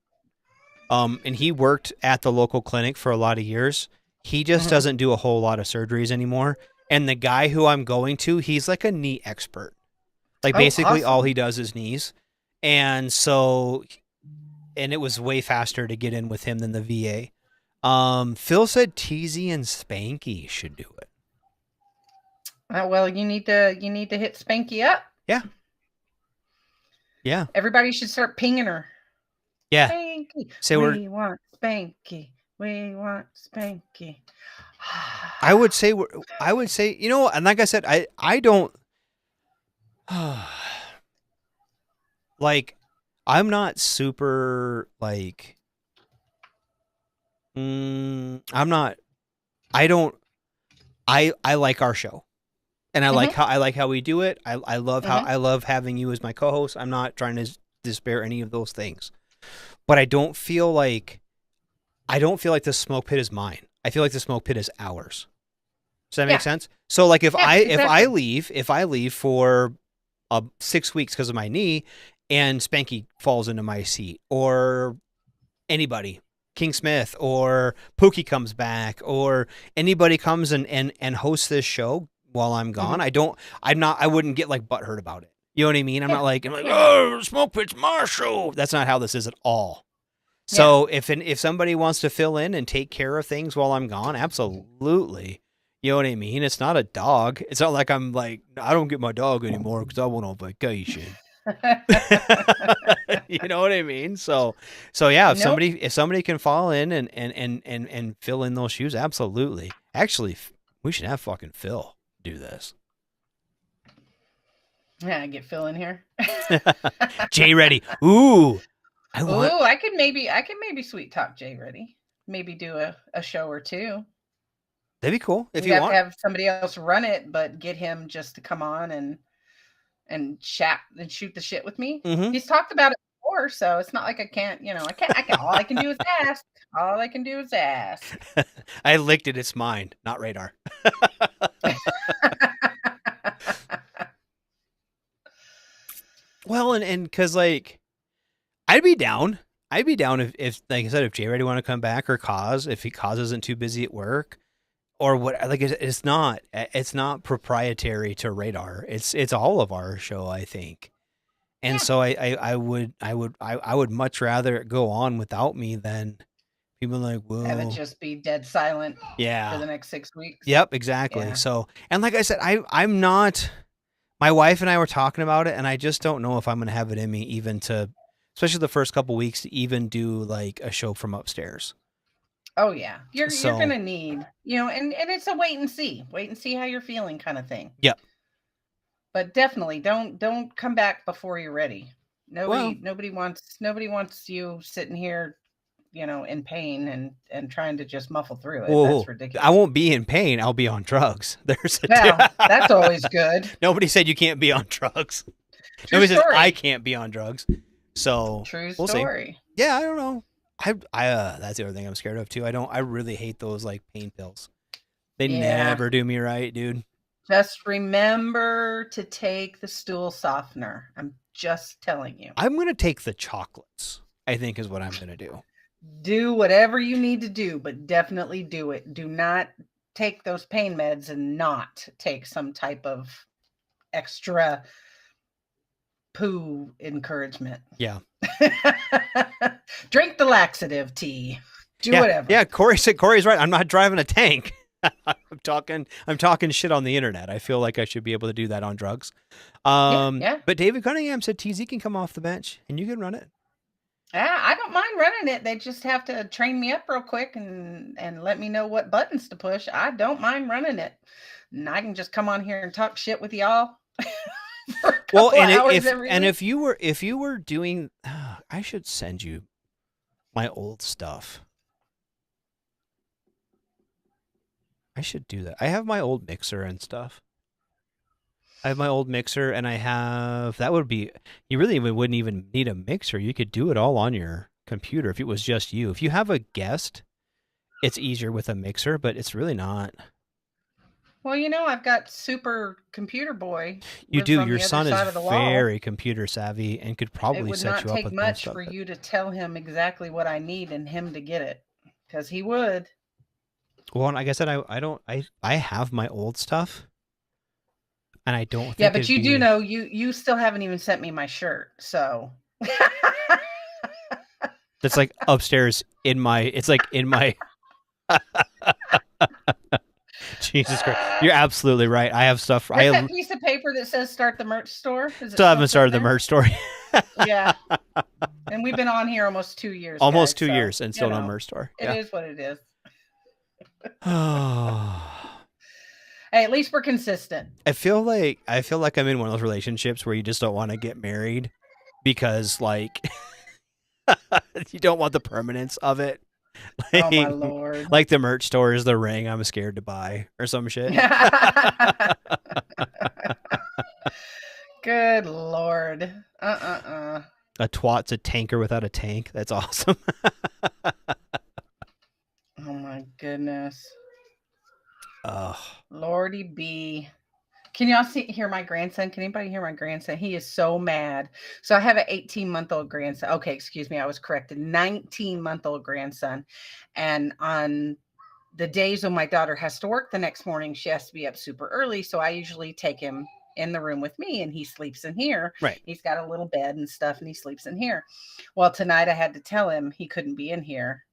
[SPEAKER 6] And he worked at the local clinic for a lot of years. He just doesn't do a whole lot of surgeries anymore. And the guy who I'm going to, he's like a knee expert. Like basically awesome. All he does is knees. And so, and it was way faster to get in with him than the VA. Phil said Teasy and Spanky should do it.
[SPEAKER 7] Well, you need to hit Spanky up.
[SPEAKER 6] Yeah. Yeah.
[SPEAKER 7] Everybody should start pinging her.
[SPEAKER 6] Yeah.
[SPEAKER 7] Spanky.
[SPEAKER 6] Say
[SPEAKER 7] we want Spanky. We want Spanky.
[SPEAKER 6] I would say, and like I said, I don't like, I'm not super like, I like our show and I like how we do it. I love I love having you as my co-host. I'm not trying to despair any of those things, but I don't feel like the smoke pit is mine. I feel like the smoke pit is ours. Does that make sense? So like if I leave for 6 weeks because of my knee and Spanky falls into my seat or anybody, King Smith or Pookie comes back or anybody comes and hosts this show while I'm gone, I wouldn't get like butthurt about it. You know what I mean? I'm like, oh, smoke pit's my show. That's not how this is at all. So if somebody wants to fill in and take care of things while I'm gone, absolutely. You know what I mean? It's not a dog. It's not like I'm like, I don't get my dog anymore because I went on vacation. You know what I mean? So yeah, if somebody can fall in and fill in those shoes, absolutely. Actually, we should have fucking Phil do this.
[SPEAKER 7] Yeah, get Phil in here.
[SPEAKER 6] Jay Reddy. Ooh.
[SPEAKER 7] I could maybe sweet talk Jay Reddy. Maybe do a show or two.
[SPEAKER 6] That'd be cool if
[SPEAKER 7] you
[SPEAKER 6] want.
[SPEAKER 7] To have somebody else run it, but get him just to come on and chat and shoot the shit with me. Mm-hmm. He's talked about it before, so it's not like I can't. I can. All I can do is ask. All I can do is ask.
[SPEAKER 6] I licked it. It's mine, not radar. Well, and because like. I'd be down. I'd be down if like I said, if Jay Ready want to come back or if Cause isn't too busy at work or what, like it's not proprietary to Radar. It's all of our show, I think. And so I would much rather it go on without me than people like, whoa.
[SPEAKER 7] Have it just be dead silent for
[SPEAKER 6] Yeah.
[SPEAKER 7] the next 6 weeks.
[SPEAKER 6] Yep, exactly.
[SPEAKER 7] Yeah.
[SPEAKER 6] So, and like I said, I'm not, my wife and I were talking about it, and I just don't know if I'm going to have it in me even to, especially the first couple weeks, to even do like a show from upstairs.
[SPEAKER 7] Oh yeah. You're going to need, and it's a wait and see how you're feeling kind of thing.
[SPEAKER 6] Yep.
[SPEAKER 7] But definitely don't come back before you're ready. Nobody wants you sitting here, in pain and trying to just muffle through it.
[SPEAKER 6] Whoa,
[SPEAKER 7] that's ridiculous.
[SPEAKER 6] I won't be in pain. I'll be on drugs.
[SPEAKER 7] That's always good.
[SPEAKER 6] Nobody said you can't be on drugs. Nobody says I can't be on drugs. So
[SPEAKER 7] true
[SPEAKER 6] we'll
[SPEAKER 7] story.
[SPEAKER 6] See. Yeah, I don't know. I that's the other thing I'm scared of too. I really hate those like pain pills. They never do me right, dude.
[SPEAKER 7] Just remember to take the stool softener. I'm just telling you.
[SPEAKER 6] I'm going to take the chocolates, I think is what I'm going to do.
[SPEAKER 7] Do whatever you need to do, but definitely do it. Do not take those pain meds and not take some type of extra poo encouragement.
[SPEAKER 6] Yeah.
[SPEAKER 7] Drink the laxative tea. Do whatever.
[SPEAKER 6] Yeah, Corey's right. I'm not driving a tank. I'm talking shit on the internet. I feel like I should be able to do that on drugs. But David Cunningham said TZ can come off the bench and you can run it.
[SPEAKER 7] Yeah, I don't mind running it. They just have to train me up real quick and let me know what buttons to push. I don't mind running it. And I can just come on here and talk shit with y'all.
[SPEAKER 6] Well, and if you were doing, I should send you my old stuff. I should do that. I have my old mixer and stuff. I have my old mixer, and you really wouldn't even need a mixer. You could do it all on your computer if it was just you. If you have a guest, it's easier with a mixer, but it's really not.
[SPEAKER 7] Well, I've got super computer boy.
[SPEAKER 6] You do. Your son is very computer savvy and could probably set you up with
[SPEAKER 7] It would not take much for you to tell him exactly what I need and him to get it, because he would.
[SPEAKER 6] Well, like I said, I have my old stuff, and I don't.
[SPEAKER 7] Yeah, but you do know you still haven't even sent me my shirt, so.
[SPEAKER 6] That's like upstairs in my. It's like in my. Jesus Christ, you're absolutely right. I have stuff.
[SPEAKER 7] I have that piece of paper that says "Start the merch store."
[SPEAKER 6] Still haven't started the merch store.
[SPEAKER 7] Yeah, and we've been on here almost 2 years.
[SPEAKER 6] Almost 2 years, and still no merch store.
[SPEAKER 7] It is what it is. Hey, at least we're consistent.
[SPEAKER 6] I feel like I'm in one of those relationships where you just don't want to get married because like you don't want the permanence of it. Like,
[SPEAKER 7] oh my Lord.
[SPEAKER 6] Like the merch store is the ring I'm scared to buy or some shit.
[SPEAKER 7] Good Lord.
[SPEAKER 6] A twat's a tanker without a tank. That's awesome.
[SPEAKER 7] Oh my goodness.
[SPEAKER 6] Oh,
[SPEAKER 7] Lordy B. Can y'all hear my grandson? Can anybody hear my grandson? He is so mad. So I have an 18-month-old grandson. Okay, excuse me. I was corrected. 19-month-old grandson. And on the days when my daughter has to work the next morning, she has to be up super early. So I usually take him in the room with me and he sleeps in here.
[SPEAKER 6] Right.
[SPEAKER 7] He's got a little bed and stuff and he sleeps in here. Well, tonight I had to tell him he couldn't be in here.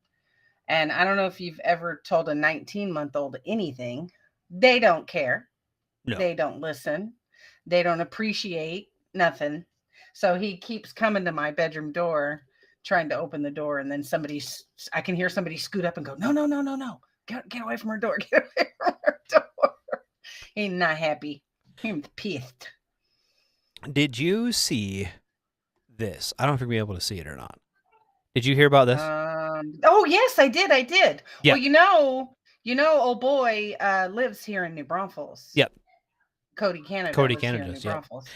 [SPEAKER 7] And I don't know if you've ever told a 19-month-old anything. They don't care. No. They don't listen. They don't appreciate nothing. So he keeps coming to my bedroom door, trying to open the door. And then I can hear somebody scoot up and go, no. Get away from her door. Get away from her door. He's not happy. He's pissed.
[SPEAKER 6] Did you see this? I don't know if you're going to be able to see it or not. Did you hear about this?
[SPEAKER 7] Oh, yes, I did. Yeah. Well, old boy lives here in New Braunfels.
[SPEAKER 6] Yep.
[SPEAKER 7] Cody Canada does.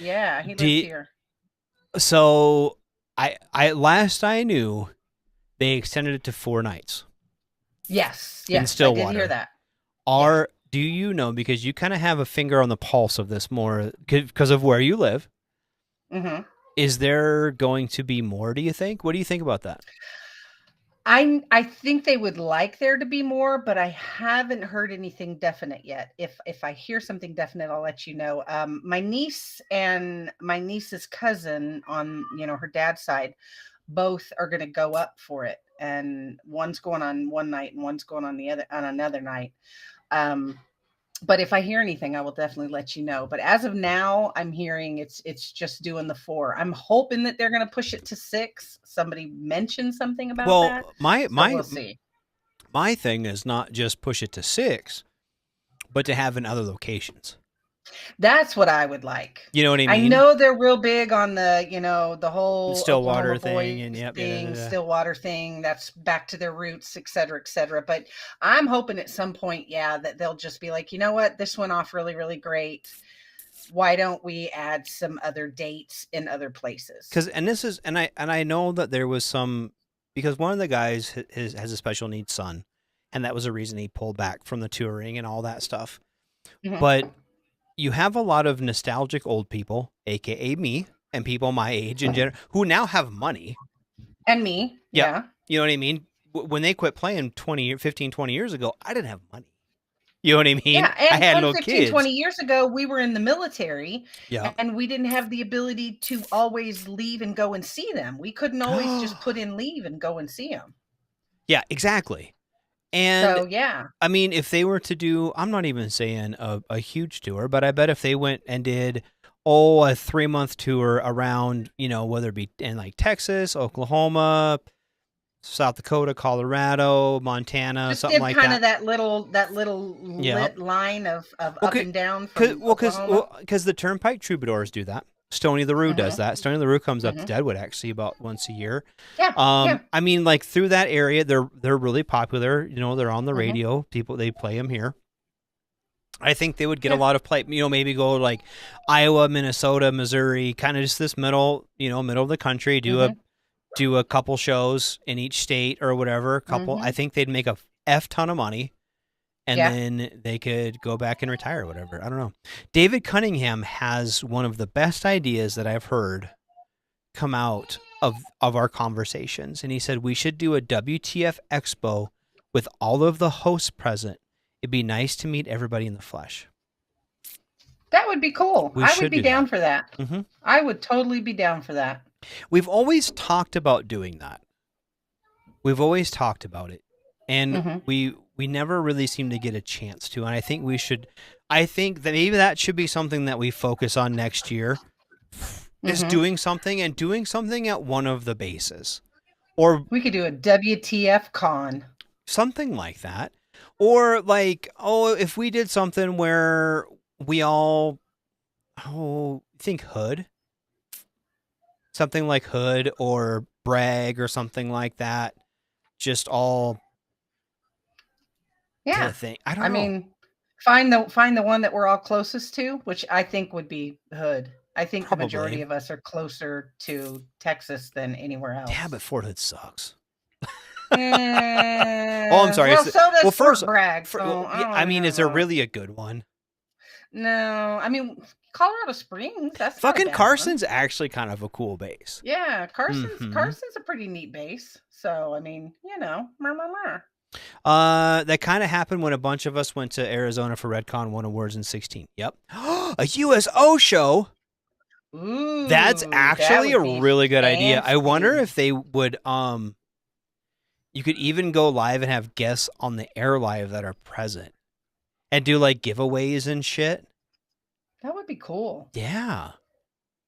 [SPEAKER 7] Yeah, he lives here.
[SPEAKER 6] So I last I knew, they extended it to 4 nights.
[SPEAKER 7] Yes,
[SPEAKER 6] in Stillwater.
[SPEAKER 7] I did hear that.
[SPEAKER 6] Do you know, because you kind of have a finger on the pulse of this more because of where you live?
[SPEAKER 7] Mm-hmm.
[SPEAKER 6] Is there going to be more, do you think? What do you think about that?
[SPEAKER 7] I think they would like there to be more, but I haven't heard anything definite yet. If I hear something definite, I'll let you know. My niece and my niece's cousin on, her dad's side, both are going to go up for it, and one's going on one night and one's going on another night. But if I hear anything, I will definitely let you know. But as of now, I'm hearing it's just doing the 4. I'm hoping that they're going to push it to 6. Somebody mentioned something about that.
[SPEAKER 6] We'll
[SPEAKER 7] see.
[SPEAKER 6] My thing is not just push it to 6, but to have in other locations.
[SPEAKER 7] That's what I would like.
[SPEAKER 6] You know what I mean?
[SPEAKER 7] I know they're real big on the, the whole
[SPEAKER 6] Stillwater thing and
[SPEAKER 7] Stillwater thing. That's back to their roots, et cetera, et cetera. But I'm hoping at some point, that they'll just be like, you know what, this went off really, really great. Why don't we add some other dates in other places?
[SPEAKER 6] I know that there was some, because one of the guys has a special needs son, and that was a reason he pulled back from the touring and all that stuff.
[SPEAKER 7] Mm-hmm.
[SPEAKER 6] But you have a lot of nostalgic old people, aka me, and people my age in general, who now have money.
[SPEAKER 7] And me, yeah.
[SPEAKER 6] You know what I mean? When they quit playing 15, 20 years ago, I didn't have money. You know what I mean?
[SPEAKER 7] Yeah, and
[SPEAKER 6] I had no
[SPEAKER 7] 15,
[SPEAKER 6] kids.
[SPEAKER 7] 20 years ago, we were in the military,
[SPEAKER 6] Yeah.
[SPEAKER 7] and we didn't have the ability to always leave and go and see them. We couldn't always just put in leave and go and see them.
[SPEAKER 6] Yeah, exactly. And
[SPEAKER 7] so, yeah.
[SPEAKER 6] I mean, if they were to do, I'm not even saying a huge tour, but I bet if they went and did, a 3-month tour around, whether it be in like Texas, Oklahoma, South Dakota, Colorado, Montana,
[SPEAKER 7] just
[SPEAKER 6] something
[SPEAKER 7] give
[SPEAKER 6] like
[SPEAKER 7] kind
[SPEAKER 6] that.
[SPEAKER 7] of that little lit line of up and down from
[SPEAKER 6] because the Turnpike Troubadours do that. Stony LaRue does that. Stony LaRue comes up to Deadwood actually about once a year.
[SPEAKER 7] Yeah.
[SPEAKER 6] I mean, like through that area, they're really popular. They're on the radio. People, they play them here. I think they would get a lot of play. Maybe go like Iowa, Minnesota, Missouri, kind of just this middle of the country. Do a couple shows in each state or whatever. A couple. I think they'd make a F ton of money. And then they could go back and retire or whatever. I don't know. David Cunningham has one of the best ideas that I've heard come out of our conversations. And he said, we should do a WTF Expo with all of the hosts present. It'd be nice to meet everybody in the flesh.
[SPEAKER 7] That would be cool. I would be down for that.
[SPEAKER 6] Mm-hmm.
[SPEAKER 7] I would totally be down for that.
[SPEAKER 6] We've always talked about doing that. We've always talked about it. And we never really seem to get a chance to. And I think I think that maybe that should be something that we focus on next year, is doing something at one of the bases. Or
[SPEAKER 7] we could do a WTF con.
[SPEAKER 6] Something like that. Or like, if we did something where we all, think Hood. Something like Hood or Bragg or something like that. Just all...
[SPEAKER 7] Yeah,
[SPEAKER 6] I don't know.
[SPEAKER 7] Mean, find the one that we're all closest to, which I think would be Hood. I think the majority of us are closer to Texas than anywhere else.
[SPEAKER 6] Yeah, but Fort Hood sucks.
[SPEAKER 7] I'm sorry. Well, so does Fort Bragg.
[SPEAKER 6] Is there really a good one?
[SPEAKER 7] No, I mean Colorado Springs. That's
[SPEAKER 6] fucking Carson's actually kind of a cool base.
[SPEAKER 7] Yeah, Carson's a pretty neat base. So I mean,
[SPEAKER 6] that kind of happened when a bunch of us went to Arizona for Redcon, won awards in 2016. Yep. A USO show.
[SPEAKER 7] Ooh,
[SPEAKER 6] that's actually a really good idea. I wonder if they would, you could even go live and have guests on the air live that are present and do like giveaways and shit.
[SPEAKER 7] That would be cool.
[SPEAKER 6] Yeah.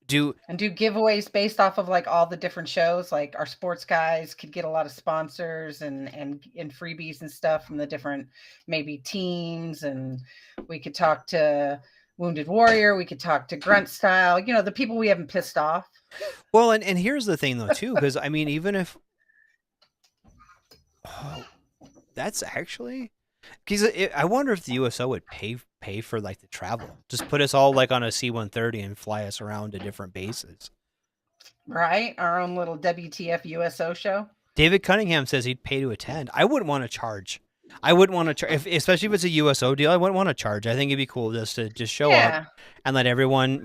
[SPEAKER 7] Do giveaways based off of like all the different shows. Like our sports guys could get a lot of sponsors and freebies and stuff from the different maybe teams, and we could talk to Wounded Warrior, we could talk to Grunt Style, the people we haven't pissed off.
[SPEAKER 6] Well, and here's the thing though too, because I mean, even if that's actually, because I wonder if the USO would pay for like the travel. Just put us all like on a C-130 and fly us around to different bases.
[SPEAKER 7] Right? Our own little WTF USO show.
[SPEAKER 6] David Cunningham says he'd pay to attend. I wouldn't want to charge. Especially if it's a USO deal, I wouldn't want to charge. I think it'd be cool just to show up and let everyone,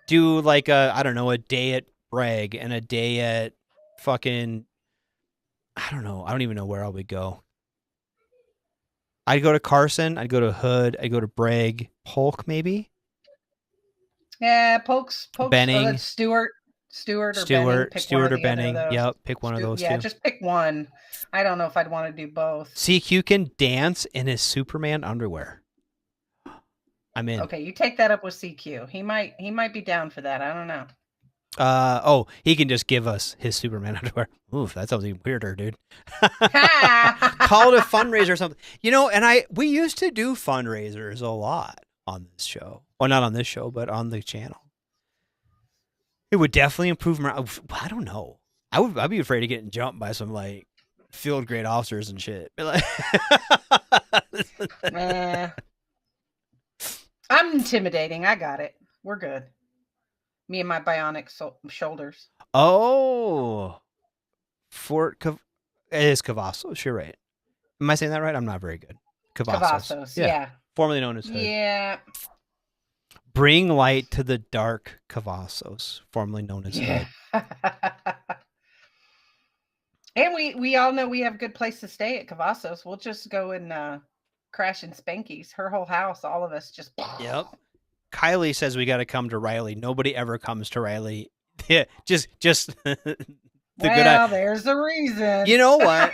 [SPEAKER 6] do like a day at Bragg and a day at fucking, I don't know. I don't even know where I would go. I'd go to Carson. I'd go to Hood. I'd go to Bragg. Polk, maybe?
[SPEAKER 7] Yeah, Polk's
[SPEAKER 6] Benning.
[SPEAKER 7] Stewart or Benning. Pick
[SPEAKER 6] Stewart
[SPEAKER 7] one
[SPEAKER 6] or
[SPEAKER 7] of the other of
[SPEAKER 6] Benning.
[SPEAKER 7] those.
[SPEAKER 6] Yep, pick one of those
[SPEAKER 7] Yeah,
[SPEAKER 6] two.
[SPEAKER 7] just pick one. I don't know if I'd want to do both.
[SPEAKER 6] CQ can dance in his Superman underwear. I'm in.
[SPEAKER 7] Okay, you take that up with CQ. He might be down for that. I don't know.
[SPEAKER 6] He can just give us his Superman underwear. Oof, that sounds even weirder, dude. Call it a fundraiser or something. And we used to do fundraisers a lot on this show. Well, not on this show, but on the channel. It would definitely improve. I don't know. I'd be afraid of getting jumped by some like field grade officers and shit.
[SPEAKER 7] I'm intimidating. I got it. We're good. Me and my bionic shoulders.
[SPEAKER 6] Oh, it is Cavazos. You're right. Am I saying that right? I'm not very good.
[SPEAKER 7] Cavazos, yeah.
[SPEAKER 6] Formerly known as Hood.
[SPEAKER 7] Yeah.
[SPEAKER 6] Bring light to the dark Cavazos, formerly known as Hood.
[SPEAKER 7] And we all know we have a good place to stay at Cavazos. We'll just go and crash in Spanky's. Her whole house, all of us just.
[SPEAKER 6] Yep. Kylie says we got to come to Riley. Nobody ever comes to Riley. Yeah, just
[SPEAKER 7] There's the reason.
[SPEAKER 6] You know what?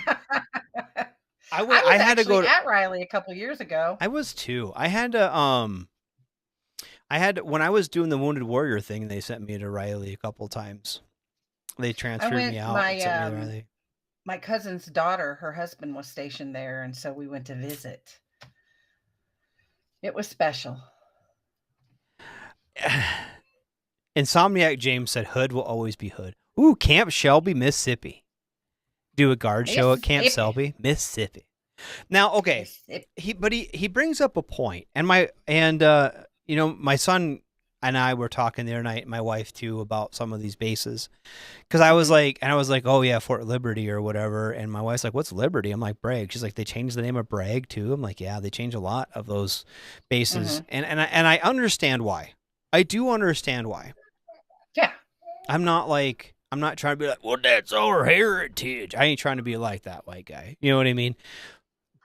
[SPEAKER 7] I had to go at Riley a couple years ago.
[SPEAKER 6] I was too. I had to when I was doing the Wounded Warrior thing, they sent me to Riley a couple times. They transferred me out and sent me to Riley.
[SPEAKER 7] My cousin's daughter, her husband was stationed there, and so we went to visit. It was special.
[SPEAKER 6] Insomniac James said Hood will always be Hood. Ooh, Camp Shelby, Mississippi. Do a guard show at Camp Shelby, Mississippi. Now, okay, he brings up a point, and my son and I were talking the other night, my wife too, about some of these bases, because I was like, oh yeah, Fort Liberty or whatever, and my wife's like, what's Liberty? I'm like, Bragg. She's like, they changed the name of Bragg too. I'm like, yeah, they changed a lot of those bases, and I understand why. I do understand why.
[SPEAKER 7] Yeah,
[SPEAKER 6] I'm not trying to be like, well, that's our heritage. I ain't trying to be like that white guy. You know what I mean?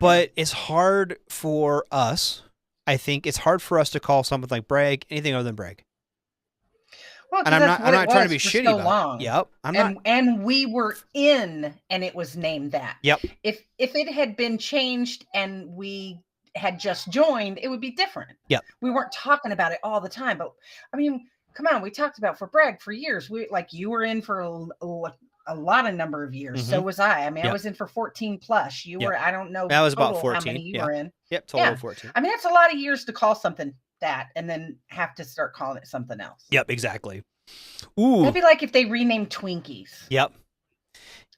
[SPEAKER 6] But it's hard for us. I think it's hard for us to call something like Bragg anything other than Bragg.
[SPEAKER 7] Well,
[SPEAKER 6] and I'm not trying to be shitty about it. Yep.
[SPEAKER 7] And we were in, and it was named that.
[SPEAKER 6] Yep.
[SPEAKER 7] If it had been changed and we had just joined, it would be different.
[SPEAKER 6] Yep.
[SPEAKER 7] We weren't talking about it all the time, but I mean, come on, we talked about for Bragg for years. You were in for a lot of number of years. Mm-hmm. So was I. I mean, I was in for 14 plus. You were, I don't know.
[SPEAKER 6] That was about 14.
[SPEAKER 7] How many you were in.
[SPEAKER 6] Yep. Total 14.
[SPEAKER 7] I mean, that's a lot of years to call something that and then have to start calling it something else.
[SPEAKER 6] Yep. Exactly. Ooh.
[SPEAKER 7] That'd be like if they renamed Twinkies.
[SPEAKER 6] Yep.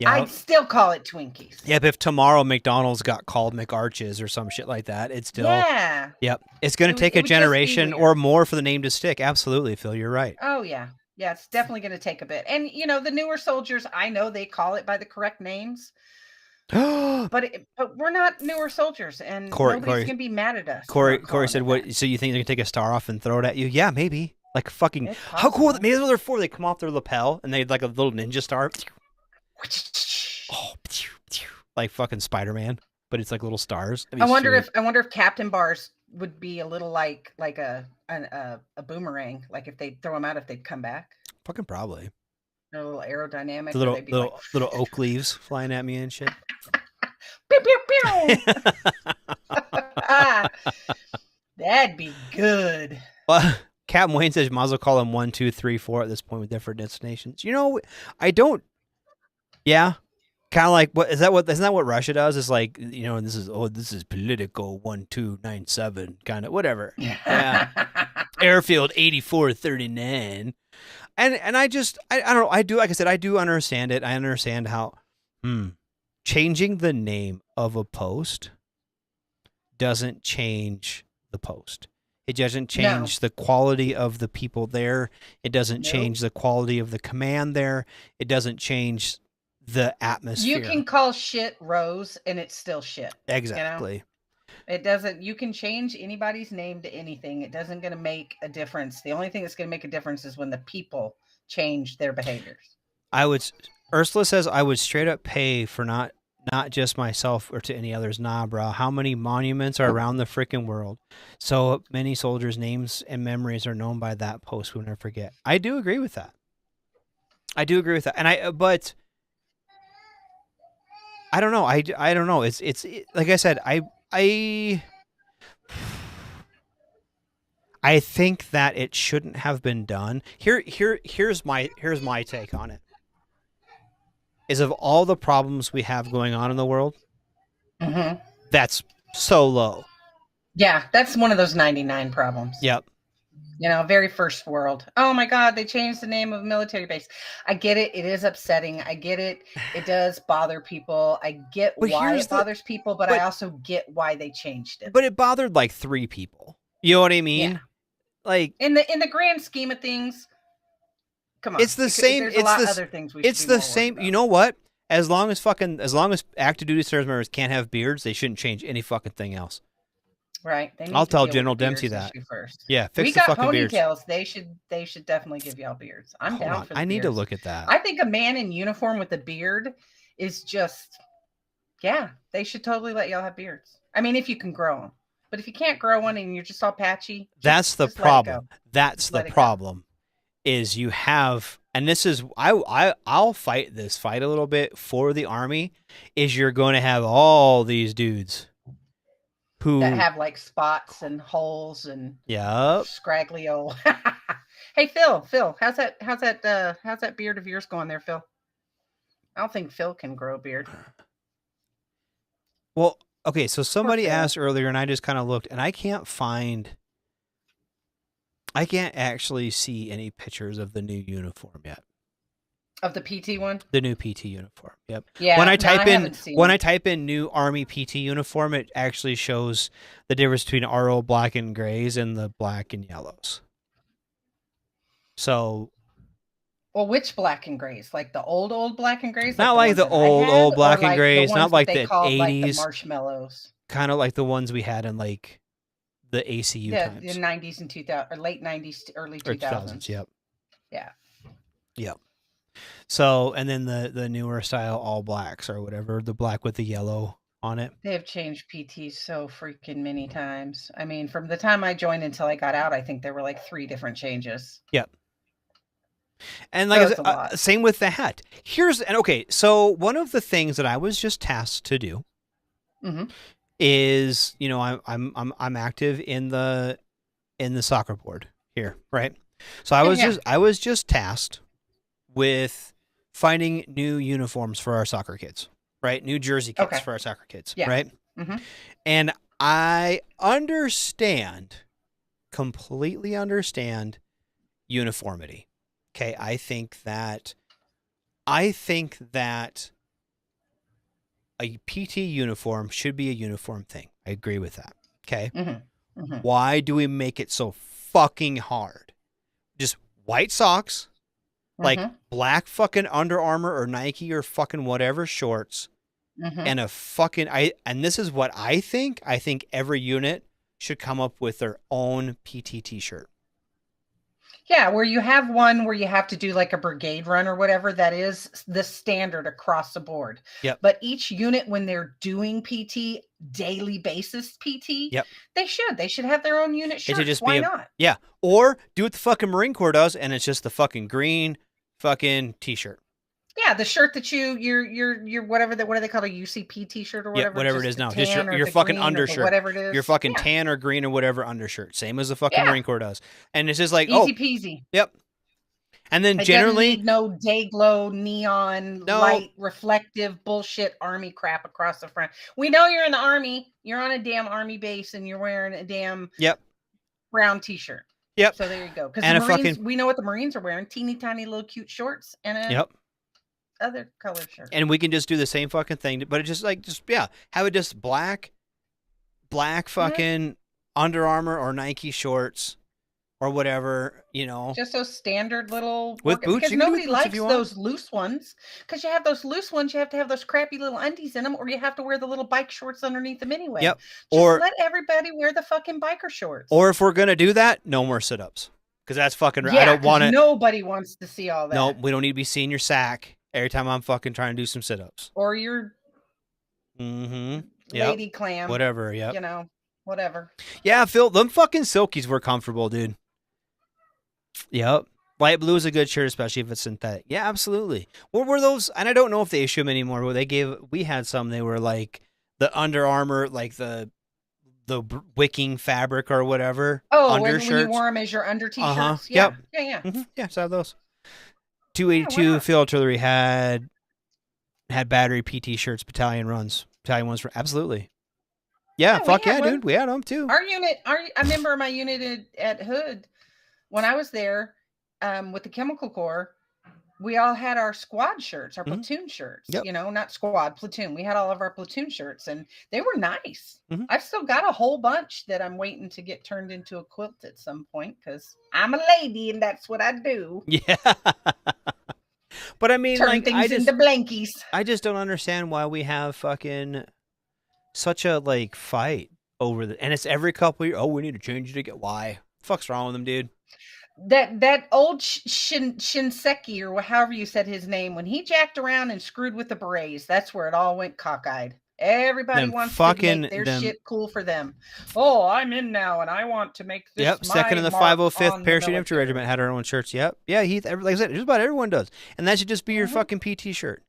[SPEAKER 7] I'd still call it Twinkies.
[SPEAKER 6] Yep. If tomorrow McDonald's got called McArches or some shit like that, it's still.
[SPEAKER 7] Yeah.
[SPEAKER 6] Yep. It's going to take a generation or more for the name to stick. Absolutely, Phil. You're right.
[SPEAKER 7] Oh, yeah. Yeah, it's definitely going to take a bit. And, the newer soldiers, I know they call it by the correct names. but we're not newer soldiers, and nobody's going to be mad at us.
[SPEAKER 6] Corey said, "What? So you think they're going to take a star off and throw it at you?" Yeah, maybe. Like fucking. How cool! Maybe that's what they're for. They come off their lapel and they like a little ninja star. Oh, like fucking Spider-Man, but it's like little stars.
[SPEAKER 7] I wonder if Captain Bars would be a little like a boomerang. Like if they throw them out, if they'd come back.
[SPEAKER 6] Fucking probably.
[SPEAKER 7] A little aerodynamic.
[SPEAKER 6] The little oak leaves flying at me and shit.
[SPEAKER 7] Pew, pew, pew. That'd be good.
[SPEAKER 6] Well, Captain Wayne says might as well call them 1, 2, 3, 4 at this point with different destinations. I don't. Yeah. Kind of like isn't that what Russia does? It's like, this is political 1297 kind of whatever. Yeah. Airfield 8439. And I don't know. I do, like I said, I do understand it. I understand how changing the name of a post doesn't change the post. It doesn't change the quality of the people there. It doesn't change the quality of the command there. It doesn't change the atmosphere.
[SPEAKER 7] You can call shit Rose and it's still shit.
[SPEAKER 6] Exactly.
[SPEAKER 7] It doesn't, you can change anybody's name to anything. It doesn't going to make a difference. The only thing that's going to make a difference is when the people change their behaviors.
[SPEAKER 6] Ursula says, I would straight up pay for not just myself or to any others. Nah, bro. How many monuments are around the freaking world? So many soldiers' names and memories are known by that post. We'll never forget. I do agree with that. But I don't know. I don't know. It's like I said, I think that it shouldn't have been done. Here's my take on it. Is of all the problems we have going on in the world, that's so low.
[SPEAKER 7] Yeah, that's one of those 99 problems.
[SPEAKER 6] Yep.
[SPEAKER 7] Very first world. Oh my God, they changed the name of a military base. I get it. It is upsetting. I get it. It does bother people. I get why it bothers people, but I also get why they changed it.
[SPEAKER 6] But it bothered like 3 people. You know what I mean?
[SPEAKER 7] Yeah.
[SPEAKER 6] Like
[SPEAKER 7] in the grand scheme of things, come on.
[SPEAKER 6] It's the same.
[SPEAKER 7] There's a lot of other things we
[SPEAKER 6] It's
[SPEAKER 7] should be
[SPEAKER 6] the
[SPEAKER 7] more
[SPEAKER 6] same.
[SPEAKER 7] worried
[SPEAKER 6] You
[SPEAKER 7] about.
[SPEAKER 6] know what? As long as active duty service members can't have beards, they shouldn't change any fucking thing else.
[SPEAKER 7] Right. They need
[SPEAKER 6] I'll
[SPEAKER 7] to
[SPEAKER 6] tell
[SPEAKER 7] deal with
[SPEAKER 6] General
[SPEAKER 7] the
[SPEAKER 6] Dempsey
[SPEAKER 7] beards
[SPEAKER 6] that.
[SPEAKER 7] issue first.
[SPEAKER 6] Yeah, fix
[SPEAKER 7] We
[SPEAKER 6] the
[SPEAKER 7] got
[SPEAKER 6] fucking beards.
[SPEAKER 7] ponytails. They should definitely give y'all beards. I'm
[SPEAKER 6] Hold
[SPEAKER 7] down
[SPEAKER 6] on.
[SPEAKER 7] for the
[SPEAKER 6] I need to
[SPEAKER 7] beards.
[SPEAKER 6] look at that.
[SPEAKER 7] I think a man in uniform with a beard is just, yeah, they should totally let y'all have beards. I mean, if you can grow them. But if you can't grow one and you're just all patchy,
[SPEAKER 6] That's the
[SPEAKER 7] just let it
[SPEAKER 6] problem.
[SPEAKER 7] go.
[SPEAKER 6] That's the problem. Is you have, and this is I'll fight this fight a little bit for the Army. Is you're going to have all these dudes who
[SPEAKER 7] that have like spots and holes and
[SPEAKER 6] Yep.
[SPEAKER 7] scraggly old. Hey Phil, how's that beard of yours going there, Phil? I don't think Phil can grow a beard.
[SPEAKER 6] Well, okay, so somebody
[SPEAKER 7] Phil.
[SPEAKER 6] asked earlier, and I just kind of looked, and I can't actually see any pictures of the new uniform yet.
[SPEAKER 7] Of the PT one?
[SPEAKER 6] The new PT uniform. Yep.
[SPEAKER 7] Yeah.
[SPEAKER 6] When I
[SPEAKER 7] I
[SPEAKER 6] type in new Army PT uniform, it actually shows the difference between our old black and grays and the black and yellows. So,
[SPEAKER 7] well, which black and grays? Like the old black and grays?
[SPEAKER 6] not like the old black and grays, not like the 80s.
[SPEAKER 7] Like the marshmallows.
[SPEAKER 6] Kind of like the ones we had in like the ACU times.
[SPEAKER 7] The 90s and 2000 or late 90s to early 2000s.
[SPEAKER 6] Yep.
[SPEAKER 7] Yeah.
[SPEAKER 6] Yep. So, and then the newer style all blacks or whatever, the black with the yellow on it.
[SPEAKER 7] They have changed PT so freaking many times. I mean, from the time I joined until I got out, I think there were like 3 different changes.
[SPEAKER 6] Yep. And like
[SPEAKER 7] So
[SPEAKER 6] I said, same with the hat. So one of the things that I was just tasked to do is, I'm active in the soccer board here, right? So I was just tasked with finding new uniforms for our soccer kids, right? New jersey kits for our soccer kids, right? Mm-hmm. And I completely understand uniformity. Okay, I think that a PT uniform should be a uniform thing. I agree with that. Okay. Mm-hmm. Mm-hmm. Why do we make it so fucking hard? Just white socks, like black fucking Under Armour or Nike or fucking whatever shorts, and a fucking and this is what I think. I think every unit should come up with their own PT t-shirt.
[SPEAKER 7] Yeah, where you have one where you have to do like a brigade run or whatever, that is the standard across the board.
[SPEAKER 6] Yep.
[SPEAKER 7] But each unit, when they're doing PT, daily basis PT, they should have their own unit shirts.
[SPEAKER 6] Just
[SPEAKER 7] Why not?
[SPEAKER 6] Yeah. Or do what the fucking Marine Corps does, and it's just the fucking green fucking t-shirt.
[SPEAKER 7] Yeah, the shirt that you're whatever what do they call a UCP t-shirt or whatever?
[SPEAKER 6] Yeah, whatever it is now. Just your fucking undershirt.
[SPEAKER 7] Whatever it is.
[SPEAKER 6] Your fucking tan or green or whatever undershirt. Same as the fucking Marine Corps does. And it's just like,
[SPEAKER 7] easy peasy.
[SPEAKER 6] Yep. And then
[SPEAKER 7] it
[SPEAKER 6] generally
[SPEAKER 7] no day glow, neon, light, reflective bullshit Army crap across the front. We know you're in the Army. You're on a damn Army base and you're wearing a damn brown t-shirt.
[SPEAKER 6] Yep.
[SPEAKER 7] So there you go. Because the Marines, we know what the Marines are wearing. Teeny tiny little cute shorts and a other color shirt.
[SPEAKER 6] And we can just do the same fucking thing, but it's have it just black fucking Under Armour or Nike shorts or whatever,
[SPEAKER 7] Just those standard little
[SPEAKER 6] with boots.
[SPEAKER 7] Because nobody likes those loose ones. Because you have those loose ones, you have to have those crappy little undies in them, or you have to wear the little bike shorts underneath them anyway.
[SPEAKER 6] Yep.
[SPEAKER 7] Just let everybody wear the fucking biker shorts.
[SPEAKER 6] Or if we're gonna do that, no more sit-ups. because that's fucking.
[SPEAKER 7] Yeah,
[SPEAKER 6] I don't want it.
[SPEAKER 7] Nobody wants to see all that.
[SPEAKER 6] No, we don't need to be seeing your sack every time I'm fucking trying to do some sit-ups.
[SPEAKER 7] Or your
[SPEAKER 6] Yep.
[SPEAKER 7] lady clam.
[SPEAKER 6] Whatever. Yep.
[SPEAKER 7] You know, whatever.
[SPEAKER 6] Yeah, Phil, them fucking silkies were comfortable, dude. Yep. Light blue is a good shirt, especially if it's synthetic. Yeah, absolutely. What were those? And I don't know if they issue them anymore. We had some. They were like the Under Armour, like the wicking fabric or whatever.
[SPEAKER 7] Oh, when you wore them as your under t-shirts. Yeah.
[SPEAKER 6] Yep. Yeah. Yeah. So those. 282 Field Artillery had battery PT shirts, battalion ones for absolutely. Yeah, fuck yeah, dude. We had them too.
[SPEAKER 7] Our unit, I remember my unit at Hood when I was there with the Chemical Corps. We all had our squad shirts, our platoon shirts.
[SPEAKER 6] Yep.
[SPEAKER 7] You know, not squad, platoon. We had all of our platoon shirts, and they were nice. I've still got a whole bunch that I'm waiting to get turned into a quilt at some point because I'm a lady and that's what I do.
[SPEAKER 6] Yeah. But I mean,
[SPEAKER 7] turn things into blankies.
[SPEAKER 6] I just don't understand why we have fucking such a fight over and it's every couple of years. Oh, we need to change it again. Why? The fuck's wrong with them, dude?
[SPEAKER 7] That old Shinseki, or however you said his name, when he jacked around and screwed with the berets, that's where it all went cockeyed. Everybody wants to make their shit cool for them. Oh, I'm in now, and I want to make this.
[SPEAKER 6] Yep, second in the 505th Parachute Infantry Regiment had our own shirts. Yep, yeah, Heath. Like I said, just about everyone does, and that should just be your fucking PT shirt.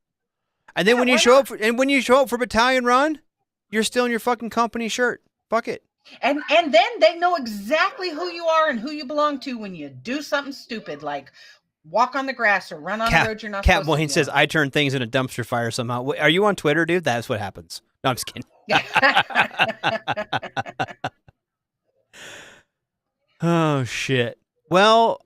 [SPEAKER 6] And then when you show up for battalion run, you're still in your fucking company shirt. Fuck it.
[SPEAKER 7] And then they know exactly who you are and who you belong to when you do something stupid like walk on the grass or run on the road you're not supposed to.
[SPEAKER 6] Cat Wayne says, I turn things in a dumpster fire somehow. Are you on Twitter, dude? That's what happens. No, I'm just kidding. Oh, shit. Well,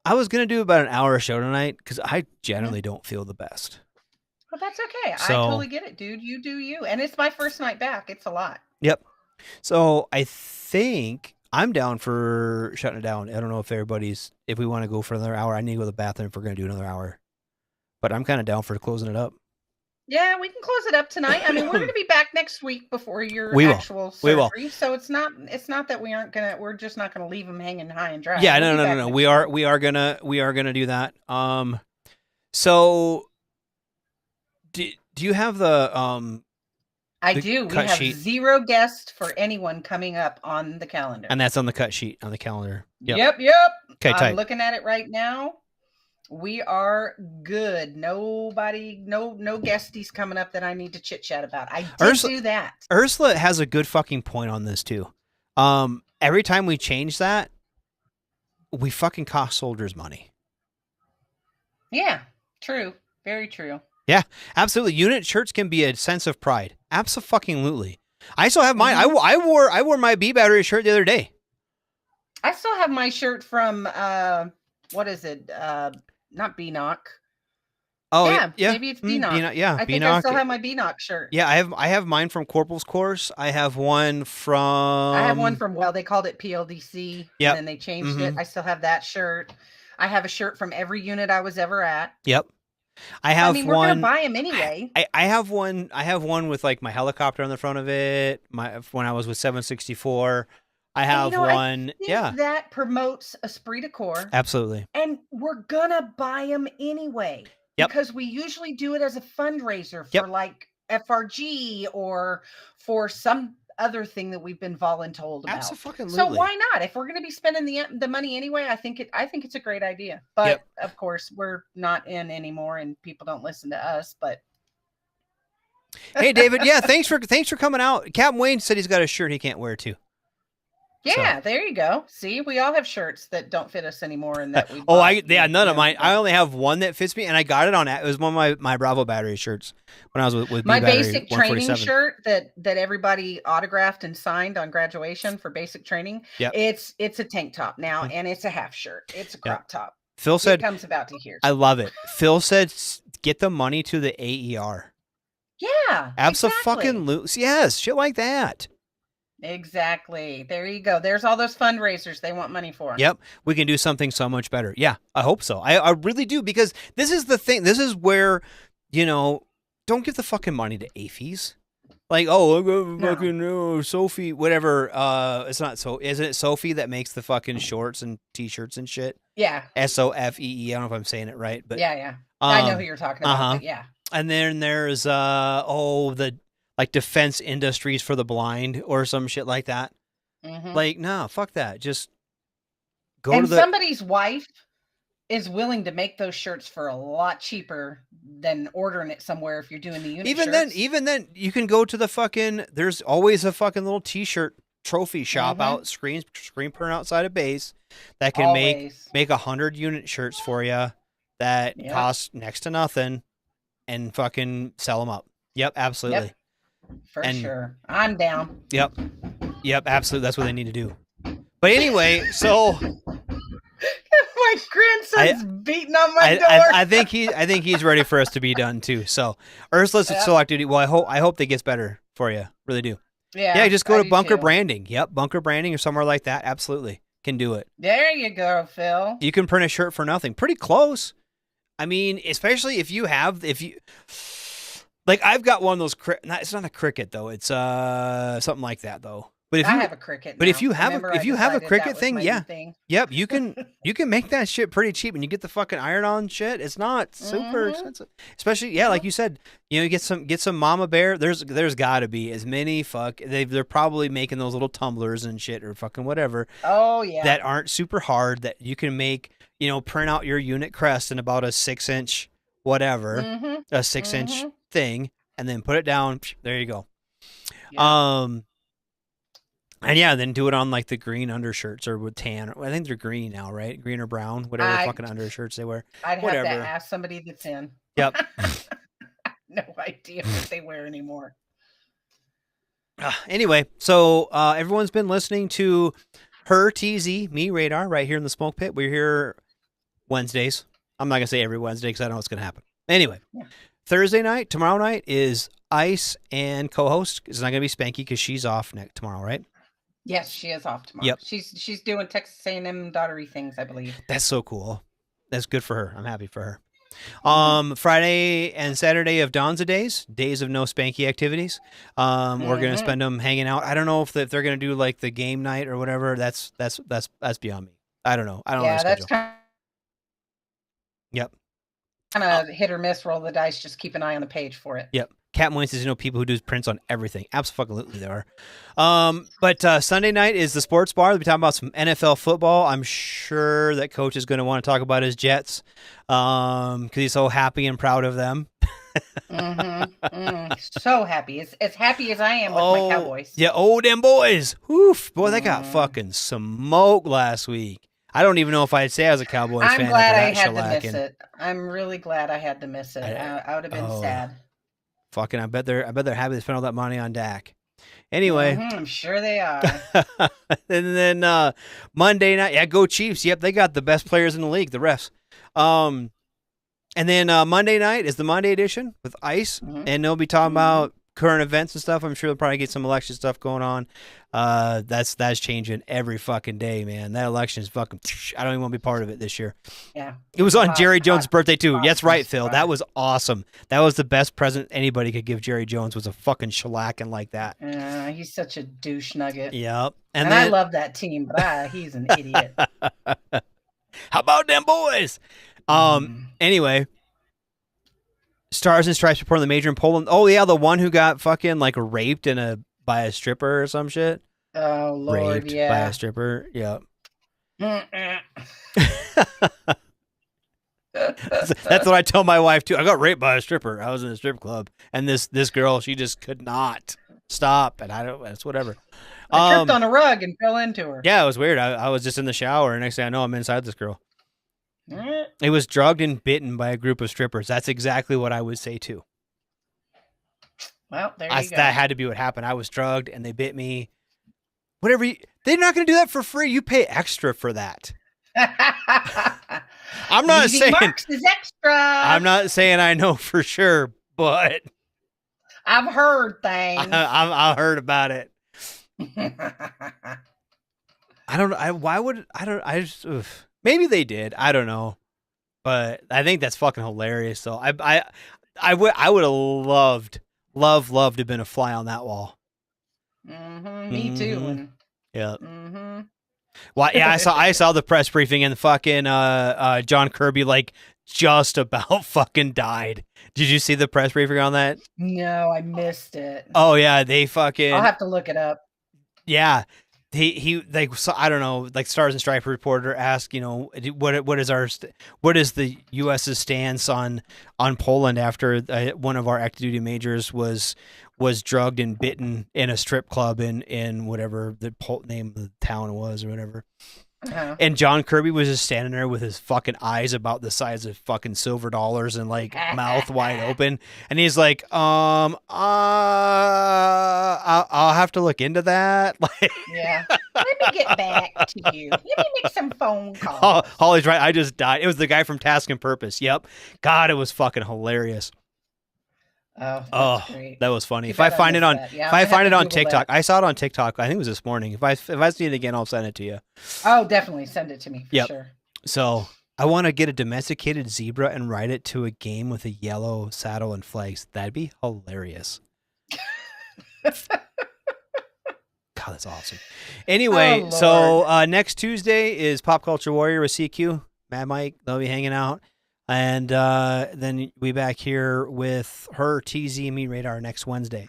[SPEAKER 6] I was going to do about an hour show tonight because I generally don't feel the best.
[SPEAKER 7] Well, that's okay. I totally get it, dude. You do you. And it's my first night back. It's a lot.
[SPEAKER 6] Yep. So I think I'm down for shutting it down. I don't know if we want to go for another hour. I need to go to the bathroom if we're going to do another hour. But I'm kind of down for closing it up.
[SPEAKER 7] Yeah, we can close it up tonight. I mean, we're going to be back next week before your actual surgery. We will. So it's not that we're just not going to leave them hanging high and dry.
[SPEAKER 6] Yeah, no. We are going to do that. So do you have the
[SPEAKER 7] I do. We have sheet. 0 guests for anyone coming up on the calendar.
[SPEAKER 6] And that's on the cut sheet on the calendar.
[SPEAKER 7] Yep.
[SPEAKER 6] Okay,
[SPEAKER 7] I'm looking at it right now. We are good. Nobody, no guesties coming up that I need to chit chat about. I did do that.
[SPEAKER 6] Ursula has a good fucking point on this too. Every time we change that, we fucking cost soldiers money.
[SPEAKER 7] Yeah, true. Very true.
[SPEAKER 6] Yeah, absolutely. Unit shirts can be a sense of pride. Absolutely. I still have mine. I wore my B battery shirt the other day.
[SPEAKER 7] I still have my shirt from what is it? Not BNOC.
[SPEAKER 6] Oh
[SPEAKER 7] yeah. Maybe it's BNOC.
[SPEAKER 6] Yeah,
[SPEAKER 7] I think I still have my BNOC shirt.
[SPEAKER 6] Yeah, I have mine from Corporal's Course. I have one from.
[SPEAKER 7] They called it PLDC. Yep. And then they changed it. I still have that shirt. I have a shirt from every unit I was ever at.
[SPEAKER 6] Yep. I mean,
[SPEAKER 7] we're gonna buy them anyway.
[SPEAKER 6] I have one. I have one with like my helicopter on the front of it. When I was with 764, I have one.
[SPEAKER 7] That promotes esprit de corps.
[SPEAKER 6] Absolutely.
[SPEAKER 7] And we're gonna buy them anyway.
[SPEAKER 6] Yep.
[SPEAKER 7] Because we usually do it as a fundraiser for like FRG or for some other thing that we've been voluntold about.
[SPEAKER 6] Absolutely.
[SPEAKER 7] So why not? If we're going to be spending the money anyway, I think it's a great idea. But of course, we're not in anymore, and people don't listen to us. But
[SPEAKER 6] hey, David, thanks for coming out. Captain Wayne said he's got a shirt he can't wear too.
[SPEAKER 7] Yeah, there you go. See, we all have shirts that don't fit us anymore, and that we.
[SPEAKER 6] None of mine. I only have one that fits me, and I got it on. It was one of my Bravo battery shirts when I was with
[SPEAKER 7] my basic training shirt that everybody autographed and signed on graduation for basic training.
[SPEAKER 6] Yep.
[SPEAKER 7] It's a tank top now, and it's a half shirt. It's a crop top.
[SPEAKER 6] Phil said,
[SPEAKER 7] it comes about to here.
[SPEAKER 6] I love it. Phil said, get the money to the AER.
[SPEAKER 7] Yeah,
[SPEAKER 6] absolutely. Yes, shit like that.
[SPEAKER 7] Exactly. There you go. There's all those fundraisers they want money for.
[SPEAKER 6] Yep. We can do something so much better. Yeah, I hope so. I really do, because this is the thing. This is where, don't give the fucking money to AFIs. Like, fucking Sophie, whatever. It's not so. Isn't it Sophie that makes the fucking shorts and t-shirts and shit?
[SPEAKER 7] Yeah.
[SPEAKER 6] SOFEE. I don't know if I'm saying it right, but
[SPEAKER 7] yeah. I know who you're talking about. But yeah.
[SPEAKER 6] And then there's the like defense industries for the blind or some shit like that.
[SPEAKER 7] Mm-hmm.
[SPEAKER 6] Like, no, fuck that. Just go
[SPEAKER 7] and
[SPEAKER 6] to the.
[SPEAKER 7] Somebody's wife is willing to make those shirts for a lot cheaper than ordering it somewhere if you're doing the unit shirts.
[SPEAKER 6] Even then, you can go to the fucking. There's always a fucking little t-shirt trophy shop out screen print outside of base that can make 100 unit shirts for you that cost next to nothing and fucking sell them up. Yep, absolutely.
[SPEAKER 7] For sure. I'm down.
[SPEAKER 6] Yep, absolutely. That's what they need to do. But anyway, so
[SPEAKER 7] my grandson's beating on my door.
[SPEAKER 6] I think he's ready for us to be done too. So Ursula's at Select Duty. Well, I hope that gets better for you. Really do. Yeah, just go to Bunker Branding. Yep, Bunker Branding or somewhere like that. Absolutely. Can do it.
[SPEAKER 7] There you go, Phil.
[SPEAKER 6] You can print a shirt for nothing. Pretty close. I mean, especially if you like, I've got one of those. It's not a cricket though. It's something like that though. But if
[SPEAKER 7] I have a cricket.
[SPEAKER 6] But
[SPEAKER 7] now.
[SPEAKER 6] if you have a cricket thing, yep, you can make that shit pretty cheap, and you get the fucking iron-on shit. It's not super expensive, especially like you said. You get some Mama Bear. There's got to be as many they're probably making those little tumblers and shit or fucking whatever.
[SPEAKER 7] Oh yeah.
[SPEAKER 6] That aren't super hard that you can make. Print out your unit crest in about a 6-inch whatever, a 6-inch thing, and then put it down. There you go. Yeah. And then do it on like the green undershirts or with tan. I think they're green now, right? Green or brown, whatever fucking undershirts they wear.
[SPEAKER 7] I'd have to ask somebody that's in.
[SPEAKER 6] Yep.
[SPEAKER 7] No idea what they wear anymore.
[SPEAKER 6] Anyway, so everyone's been listening to her TZ, me Radar, right here in the Smoke Pit. We're here Wednesdays. I'm not gonna say every Wednesday because I don't know what's gonna happen. Anyway, Thursday night, tomorrow night is Ice and co-host. It's not gonna be Spanky because she's off tomorrow, right?
[SPEAKER 7] Yes, she is off tomorrow. Yep. She's doing Texas A&M daughtery things, I believe.
[SPEAKER 6] That's so cool. That's good for her. I'm happy for her. Friday and Saturday of Dawn's days of no Spanky activities. We're gonna spend them hanging out. I don't know if they're gonna do like the game night or whatever. That's beyond me. I don't know. I don't know.
[SPEAKER 7] Yeah, that's kind
[SPEAKER 6] of
[SPEAKER 7] hit or miss. Roll the dice. Just keep an eye on the page for it.
[SPEAKER 6] Yep. Cat Moines is people who do prints on everything. Absolutely, there are. But Sunday night is the sports bar. We'll be talking about some NFL football. I'm sure that Coach is going to want to talk about his Jets because he's so happy and proud of them.
[SPEAKER 7] So happy. As happy as I am with my Cowboys.
[SPEAKER 6] Yeah, them boys. Oof. Boy, they got fucking smoked last week. I don't even know if I'd say I was a Cowboys fan.
[SPEAKER 7] I'm glad I had to miss it. I'm really glad I had to miss it. I would have been sad.
[SPEAKER 6] Fucking, I bet they're happy to spend all that money on Dak. Anyway,
[SPEAKER 7] I'm sure they are.
[SPEAKER 6] And then Monday night, go Chiefs. Yep, they got the best players in the league, the refs. And then Monday night is the Monday edition with Ice, and they'll be talking about current events and stuff. I'm sure they'll probably get some election stuff going on. That's changing every fucking day, man. That election is fucking. I don't even want to be part of it this year.
[SPEAKER 7] Yeah,
[SPEAKER 6] it was on Jerry Jones' birthday too. That's right, Phil. That was awesome. That was the best present anybody could give Jerry Jones, was a fucking shellacking like that.
[SPEAKER 7] He's such a douche nugget.
[SPEAKER 6] Yep,
[SPEAKER 7] and I love that team, but he's an idiot.
[SPEAKER 6] How about them boys? Anyway. Stars and Stripes reporting the major in Poland. Oh yeah, the one who got fucking like raped by a stripper or some shit.
[SPEAKER 7] Oh Lord,
[SPEAKER 6] raped by a stripper. Yep. That's what I tell my wife too. I got raped by a stripper. I was in a strip club, and this girl, she just could not stop, and it's whatever.
[SPEAKER 7] I tripped on a rug and fell into her.
[SPEAKER 6] Yeah, it was weird. I was just in the shower, and next thing I know, I'm inside this girl. It was drugged and bitten by a group of strippers. That's exactly what I would say too.
[SPEAKER 7] Well, there you go.
[SPEAKER 6] That had to be what happened. I was drugged and they bit me. Whatever. They're not going to do that for free. You pay extra for that. I'm not saying
[SPEAKER 7] is extra.
[SPEAKER 6] I'm not saying I know for sure, but
[SPEAKER 7] I've heard things.
[SPEAKER 6] I heard about it. I don't know. Maybe they did. I don't know, but I think that's fucking hilarious. So I would have love to have been a fly on that wall.
[SPEAKER 7] Me too. And,
[SPEAKER 6] Yeah. Well, yeah, I saw the press briefing and fucking John Kirby like just about fucking died. Did you see the press briefing on that?
[SPEAKER 7] No, I missed it.
[SPEAKER 6] Oh yeah, they fucking.
[SPEAKER 7] I'll have to look it up.
[SPEAKER 6] Yeah, he like, so I don't know, like Stars and Stripes reporter asked, what is the U.S.'s stance on Poland after one of our active duty majors was drugged and bitten in a strip club in whatever the name of the town was or whatever. And John Kirby was just standing there with his fucking eyes about the size of fucking silver dollars and like mouth wide open. And he's like, I'll have to look into that.
[SPEAKER 7] Yeah. Let me get back to you. Let me make some phone calls.
[SPEAKER 6] Holly's right. I just died. It was the guy from Task and Purpose. Yep. God, it was fucking hilarious.
[SPEAKER 7] Oh, great.
[SPEAKER 6] That was funny. If I find it on, TikTok, I saw it on TikTok. I think it was this morning. If I see it again, I'll send it to you.
[SPEAKER 7] Oh, definitely send it to me for sure.
[SPEAKER 6] So I want to get a domesticated zebra and ride it to a game with a yellow saddle and flags. That'd be hilarious. God, that's awesome. Anyway, so next Tuesday is Pop Culture Warrior with CQ, Mad Mike. They'll be hanging out. And then we back here with her, TZ, and me, Radar, next Wednesday.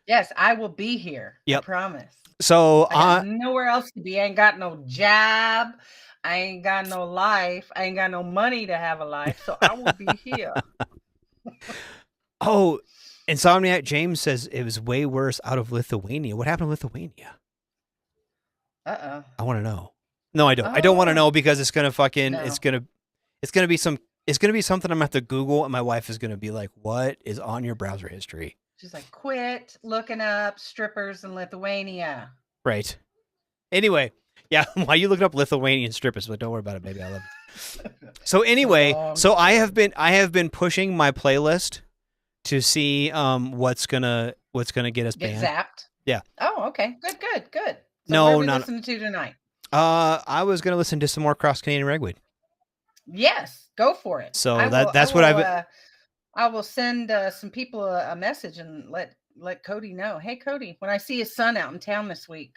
[SPEAKER 7] Yes, I will be here.
[SPEAKER 6] Yep.
[SPEAKER 7] I promise.
[SPEAKER 6] So
[SPEAKER 7] I got nowhere else to be. I ain't got no job. I ain't got no life. I ain't got no money to have a life. So I will be here.
[SPEAKER 6] Oh, Insomniac James says it was way worse out of Lithuania. What happened in Lithuania?
[SPEAKER 7] Uh-oh.
[SPEAKER 6] I want to know. No, I don't. I don't want to know because it's gonna fucking. No. It's gonna be some. It's going to be something I'm going to have to Google, and my wife is going to be like, what is on your browser history?
[SPEAKER 7] She's like, quit looking up strippers in Lithuania.
[SPEAKER 6] Right. Anyway, yeah, why you looking up Lithuanian strippers? But don't worry about it, baby. I love it. So anyway, I have been pushing my playlist to see what's gonna get us banned.
[SPEAKER 7] Get zapped?
[SPEAKER 6] Yeah.
[SPEAKER 7] Oh, okay. Good. So
[SPEAKER 6] no,
[SPEAKER 7] what are we listening to tonight?
[SPEAKER 6] I was going to listen to some more Cross Canadian Ragweed.
[SPEAKER 7] Yes, go for it.
[SPEAKER 6] So I
[SPEAKER 7] will send some people a message and let Cody know. Hey, Cody, when I see his son out in town this week,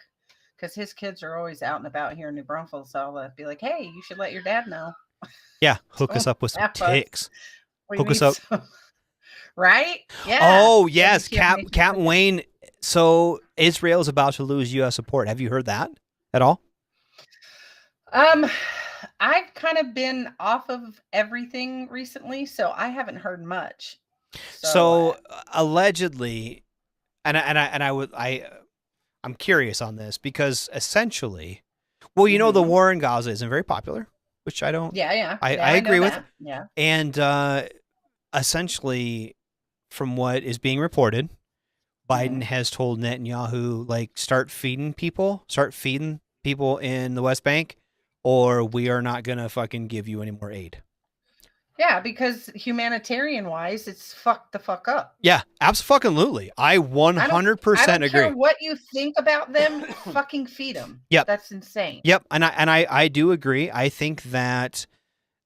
[SPEAKER 7] because his kids are always out and about here in New Braunfels, so I'll be like, hey, you should let your dad know.
[SPEAKER 6] Yeah, hook us up with some ticks. Hook us up.
[SPEAKER 7] Right? Yeah.
[SPEAKER 6] Oh, yes, Captain Wayne. So Israel's about to lose U.S. support. Have you heard that at all?
[SPEAKER 7] I've kind of been off of everything recently, so I haven't heard much.
[SPEAKER 6] So allegedly, I'm curious on this because essentially, well, the war in Gaza isn't very popular, which I don't.
[SPEAKER 7] Yeah.
[SPEAKER 6] I agree with.
[SPEAKER 7] Yeah.
[SPEAKER 6] And essentially, from what is being reported, Biden has told Netanyahu, like, start feeding people in the West Bank, or we are not going to fucking give you any more aid.
[SPEAKER 7] Yeah, because humanitarian wise, it's fucked the fuck up.
[SPEAKER 6] Yeah, absolutely. I 100% agree.
[SPEAKER 7] I don't care what you think about them, fucking feed them.
[SPEAKER 6] Yep.
[SPEAKER 7] That's insane.
[SPEAKER 6] Yep, and I do agree. I think that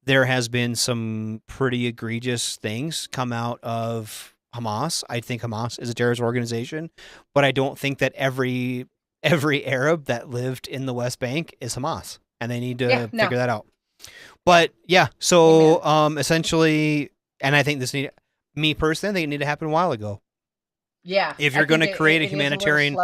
[SPEAKER 6] there has been some pretty egregious things come out of Hamas. I think Hamas is a terrorist organization, but I don't think that every Arab that lived in the West Bank is Hamas. And they need to figure that out. But yeah, so essentially, and I think me personally, I think it needed to happen a while ago.
[SPEAKER 7] Yeah.
[SPEAKER 6] If you're going to create a humanitarian,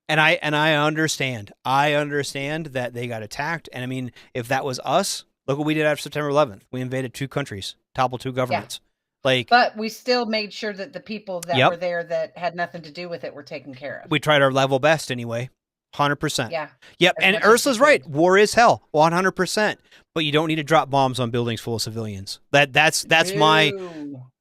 [SPEAKER 6] and I understand that they got attacked. And I mean, if that was us, look what we did after September 11th. We invaded 2 countries, toppled 2 governments. Yeah.
[SPEAKER 7] But we still made sure that the people that were there that had nothing to do with it were taken care of.
[SPEAKER 6] We tried our level best anyway. 100%.
[SPEAKER 7] Yeah.
[SPEAKER 6] Yep. And Ursula's right. War is hell. 100%. But you don't need to drop bombs on buildings full of civilians. That's my,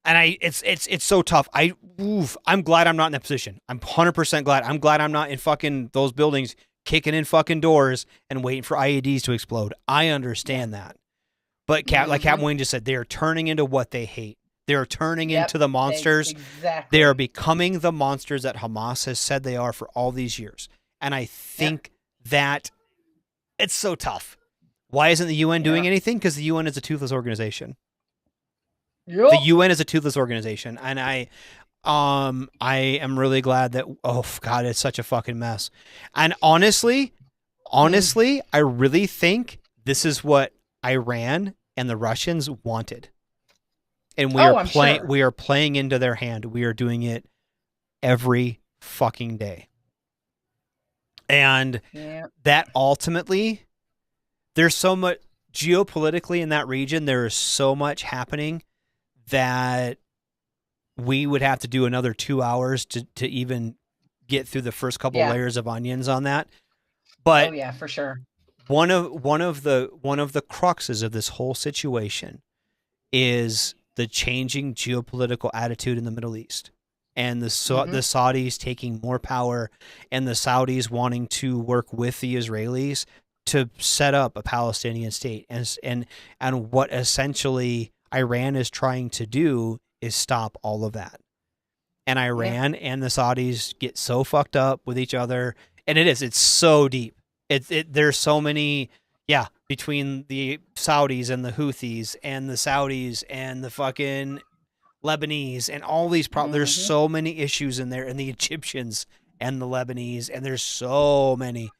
[SPEAKER 6] and it's so tough. I'm glad I'm not in that position. I'm 100% glad. I'm glad I'm not in fucking those buildings kicking in fucking doors and waiting for IEDs to explode. I understand that. But like Captain Wayne just said, they are turning into what they hate. They are turning into the monsters.
[SPEAKER 7] Exactly.
[SPEAKER 6] They are becoming the monsters that Hamas has said they are for all these years. And I think that it's so tough. Why isn't the UN doing anything? Because the UN is a toothless organization. Yep. The UN is a toothless organization. And I am really glad that, oh God, it's such a fucking mess. And honestly, I really think this is what Iran and the Russians wanted. And we are playing into their hand. We are doing it every fucking day. And that ultimately, there's so much geopolitically in that region, there is so much happening that we would have to do another 2 hours to even get through the first couple layers of onions on that. But
[SPEAKER 7] for sure.
[SPEAKER 6] One of the cruxes of this whole situation is the changing geopolitical attitude in the Middle East, and the Saudis taking more power, and the Saudis wanting to work with the Israelis to set up a Palestinian state, and what essentially Iran is trying to do is stop all of that. And Iran and the Saudis get so fucked up with each other, and it's so deep. There's so many, between the Saudis and the Houthis and the Saudis and the fucking Lebanese and all these problems. There's so many issues in there, and the Egyptians and the Lebanese, and there's so many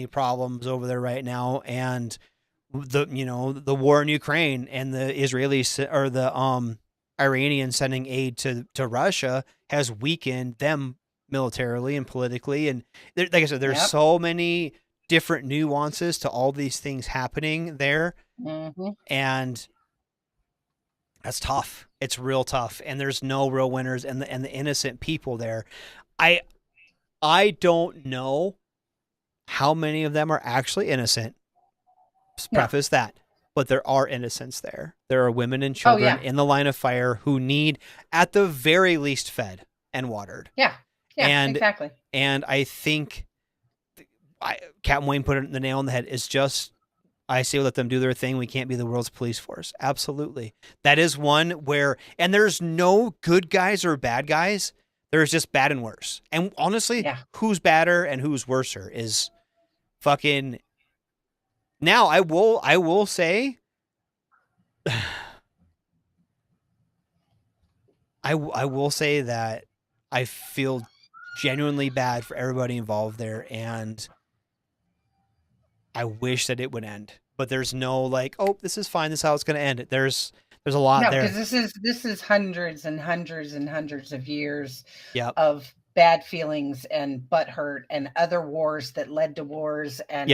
[SPEAKER 6] problems over there right now. And the war in Ukraine and the Israelis or the Iranians sending aid to Russia has weakened them militarily and politically. And like I said, there's so many different nuances to all these things happening there. And that's tough. It's real tough. And there's no real winners, and the innocent people there. I don't know how many of them are actually innocent. Preface that. But there are innocents there. There are women and children in the line of fire who need, at the very least, fed and watered. Exactly. And I think Captain Wayne put the nail on the head. It's just, I say let them do their thing. We can't be the world's police force. Absolutely. That is one where, and there's no good guys or bad guys. There's just bad and worse. And honestly, who's badder and who's worser is fucking. Now I will say, I will say that I feel genuinely bad for everybody involved there, and I wish that it would end. But there's no like, oh, this is fine. This is how it's going to end. There's a lot there.
[SPEAKER 7] Because this is hundreds and hundreds and hundreds of years
[SPEAKER 6] of
[SPEAKER 7] bad feelings and butt hurt and other wars that led to wars and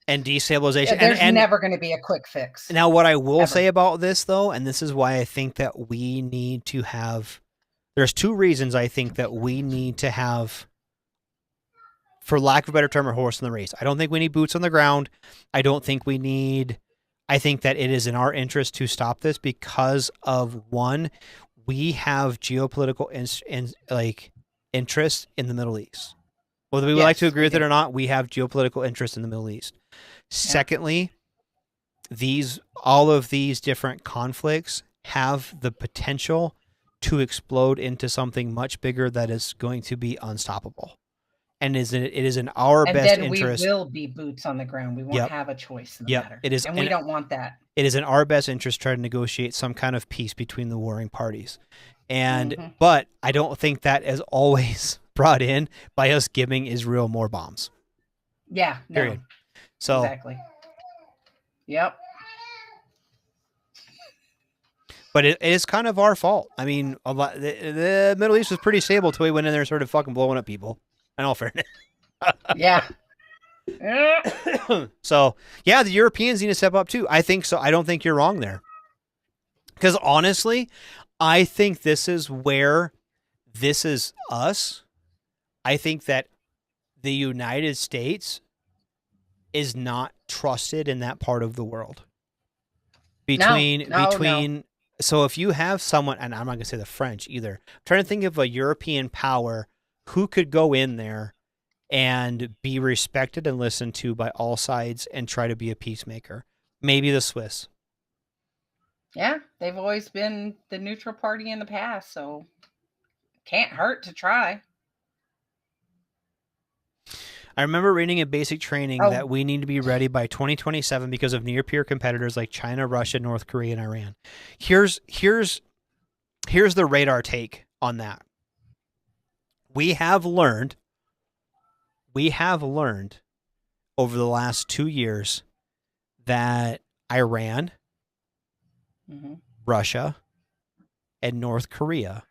[SPEAKER 6] destabilization.
[SPEAKER 7] There's never going to be a quick fix.
[SPEAKER 6] Now, what I will say about this, though, and this is why I think that we need to have. There's two reasons I think that we need to have, for lack of a better term, a horse in the race. I don't think we need boots on the ground. I think that it is in our interest to stop this because of, one, we have geopolitical interest in the Middle East. Whether we would like to agree with it or not, we have geopolitical interest in the Middle East. Secondly, all of these different conflicts have the potential to explode into something much bigger that is going to be unstoppable. And it is in our best interest.
[SPEAKER 7] We will be boots on the ground. We won't have a choice in the matter.
[SPEAKER 6] It is,
[SPEAKER 7] and we don't want that.
[SPEAKER 6] It is in our best interest to try to negotiate some kind of peace between the warring parties. And but I don't think that is always brought in by us giving Israel more bombs.
[SPEAKER 7] Yeah.
[SPEAKER 6] Period. No. So
[SPEAKER 7] exactly. Yep.
[SPEAKER 6] But it is kind of our fault. I mean, the Middle East was pretty stable until we went in there and started fucking blowing up people. In all fairness. So, the Europeans need to step up too. I think so. I don't think you're wrong there. Because honestly, I think this is us. I think that the United States is not trusted in that part of the world. Between So if you have someone, and I'm not going to say the French either, I'm trying to think of a European power who could go in there and be respected and listened to by all sides and try to be a peacemaker. Maybe the Swiss.
[SPEAKER 7] Yeah, they've always been the neutral party in the past, so can't hurt to try.
[SPEAKER 6] I remember reading in basic training that we need to be ready by 2027 because of near-peer competitors like China, Russia, North Korea, and Iran. Here's here's the radar take on that. We have learned over the last 2 years that Iran, Russia, and North Korea,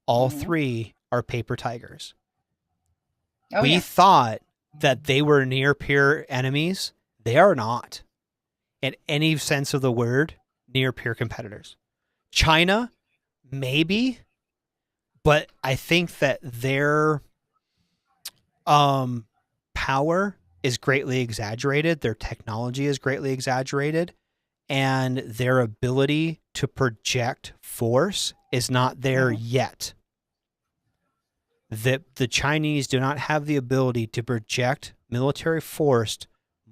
[SPEAKER 6] all three are paper tigers. We thought that they were near peer enemies. They are not, in any sense of the word, near peer competitors. China, maybe, but I think that their power is greatly exaggerated. Their technology is greatly exaggerated, and their ability to project force is not there yet. The Chinese do not have the ability to project military force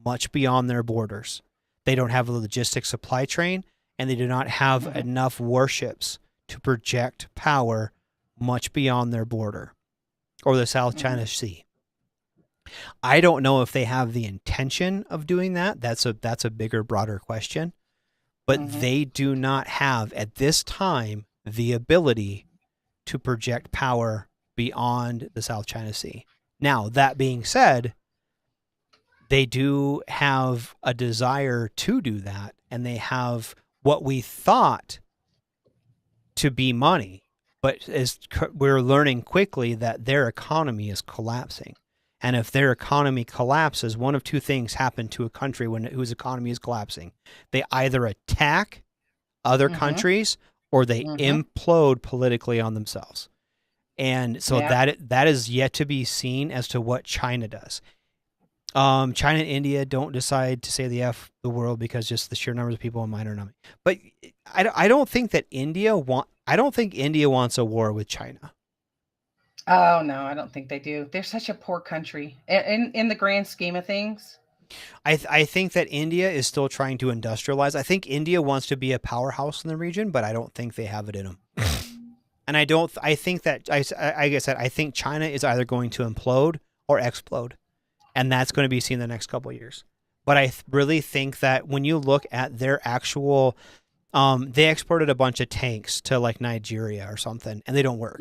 [SPEAKER 6] much beyond their borders. They don't have a logistics supply chain, and they do not have enough warships to project power much beyond their border or the South China Sea. I don't know if they have the intention of doing that. That's a bigger, broader question. But they do not have, at this time, the ability to project power beyond the South China Sea. Now, that being said, they do have a desire to do that, and they have what we thought to be money, but we're learning quickly that their economy is collapsing. And if their economy collapses, one of two things happen to a country whose economy is collapsing. They either attack other countries or they implode politically on themselves. And so that is yet to be seen as to what China does. China and India don't decide to say the world because just the sheer numbers of people in minor number. But I don't think that India wants a war with China.
[SPEAKER 7] Oh no, I don't think they do. They're such a poor country in the grand scheme of things.
[SPEAKER 6] I think that India is still trying to industrialize. I think India wants to be a powerhouse in the region, but I don't think they have it in them. And I think that, like I said, I think China is either going to implode or explode. And that's going to be seen in the next couple of years. But I really think that when you look at their actual, they exported a bunch of tanks to like Nigeria or something, and they don't work.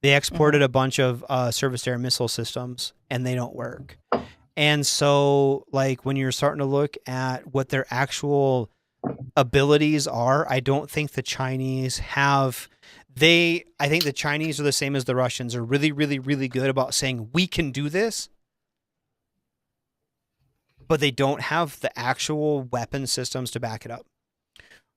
[SPEAKER 6] They exported a bunch of surface air missile systems, and they don't work. And so, like, when you're starting to look at what their actual abilities are, I don't think the Chinese have... I think the Chinese are the same as the Russians, are really, really, really good about saying, we can do this. But they don't have the actual weapon systems to back it up.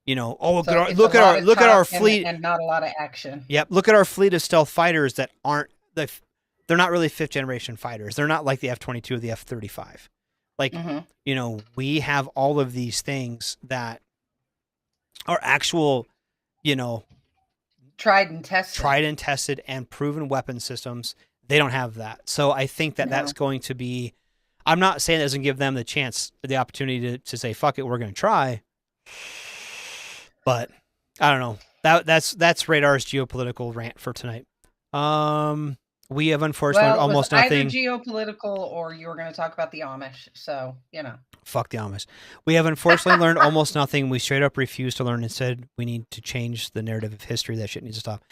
[SPEAKER 6] You know, look at our fleet
[SPEAKER 7] and not a lot of action.
[SPEAKER 6] Yep, look at our fleet of stealth fighters that aren't they're not really 5th generation fighters. They're not like the F-22 or the F-35. Like, you know, we have all of these things that are actual, you know,
[SPEAKER 7] tried and tested
[SPEAKER 6] and proven weapon systems. They don't have that. So I think that that's going to be, I'm not saying it doesn't give them the opportunity to say, fuck it, we're going to try. But I don't know. That's Radar's geopolitical rant for tonight. We have unfortunately almost nothing.
[SPEAKER 7] Either geopolitical or you were going to talk about the Amish. So, you know.
[SPEAKER 6] Fuck the Amish. We have unfortunately learned almost nothing. We straight up refused to learn and said we need to change the narrative of history. That shit needs to stop.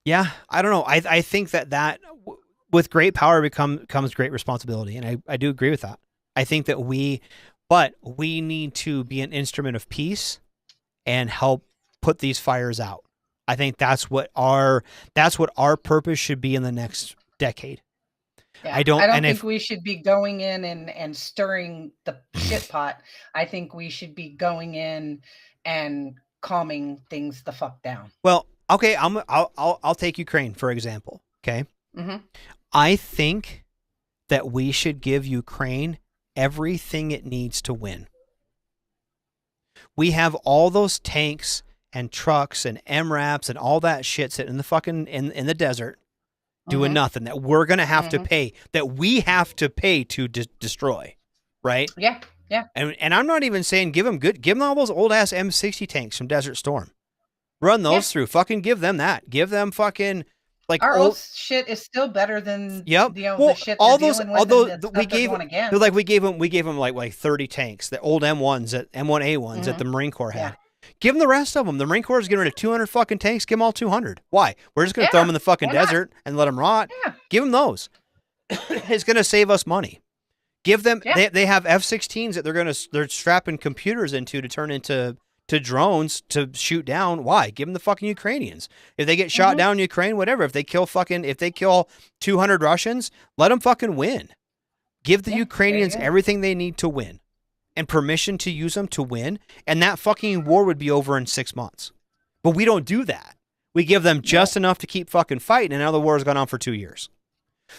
[SPEAKER 6] Yeah, I don't know. I think that with great power comes great responsibility. And I do agree with that. I think that we need to be an instrument of peace and help put these fires out. I think that's what our purpose should be in the next decade.
[SPEAKER 7] Yeah, I don't think we should be going in and stirring the shit pot. I think we should be going in and calming things the fuck down.
[SPEAKER 6] Well, okay, I'll take Ukraine for example. Okay, I think that we should give Ukraine everything it needs to win. We have all those tanks and trucks and MRAPs and all that shit sitting in the fucking in the desert doing nothing that we're going to have to pay, that we have to pay to destroy, right?
[SPEAKER 7] Yeah.
[SPEAKER 6] And I'm not even saying give them all those old ass M60 tanks from Desert Storm. Run those through. Fucking give them that. Give them fucking like
[SPEAKER 7] our old shit is still better than the shit
[SPEAKER 6] all those. Although
[SPEAKER 7] we gave them
[SPEAKER 6] like 30 tanks, the old M1s, M1A1s that the Marine Corps had. Give them the rest of them. The Marine Corps is getting rid of 200 fucking tanks. Give them all 200. Why? We're just going to throw them in the fucking desert and let them rot.
[SPEAKER 7] Yeah.
[SPEAKER 6] Give them those. It's going to save us money. Give them. They have F-16s that they're strapping computers into to turn into drones to shoot down. Why? Give them the fucking Ukrainians. If they get shot down in Ukraine, whatever. If they kill 200 Russians, let them fucking win. Give the Ukrainians everything they need to win and permission to use them to win. And that fucking war would be over in 6 months. But we don't do that. We give them just enough to keep fucking fighting. And now the war has gone on for 2 years.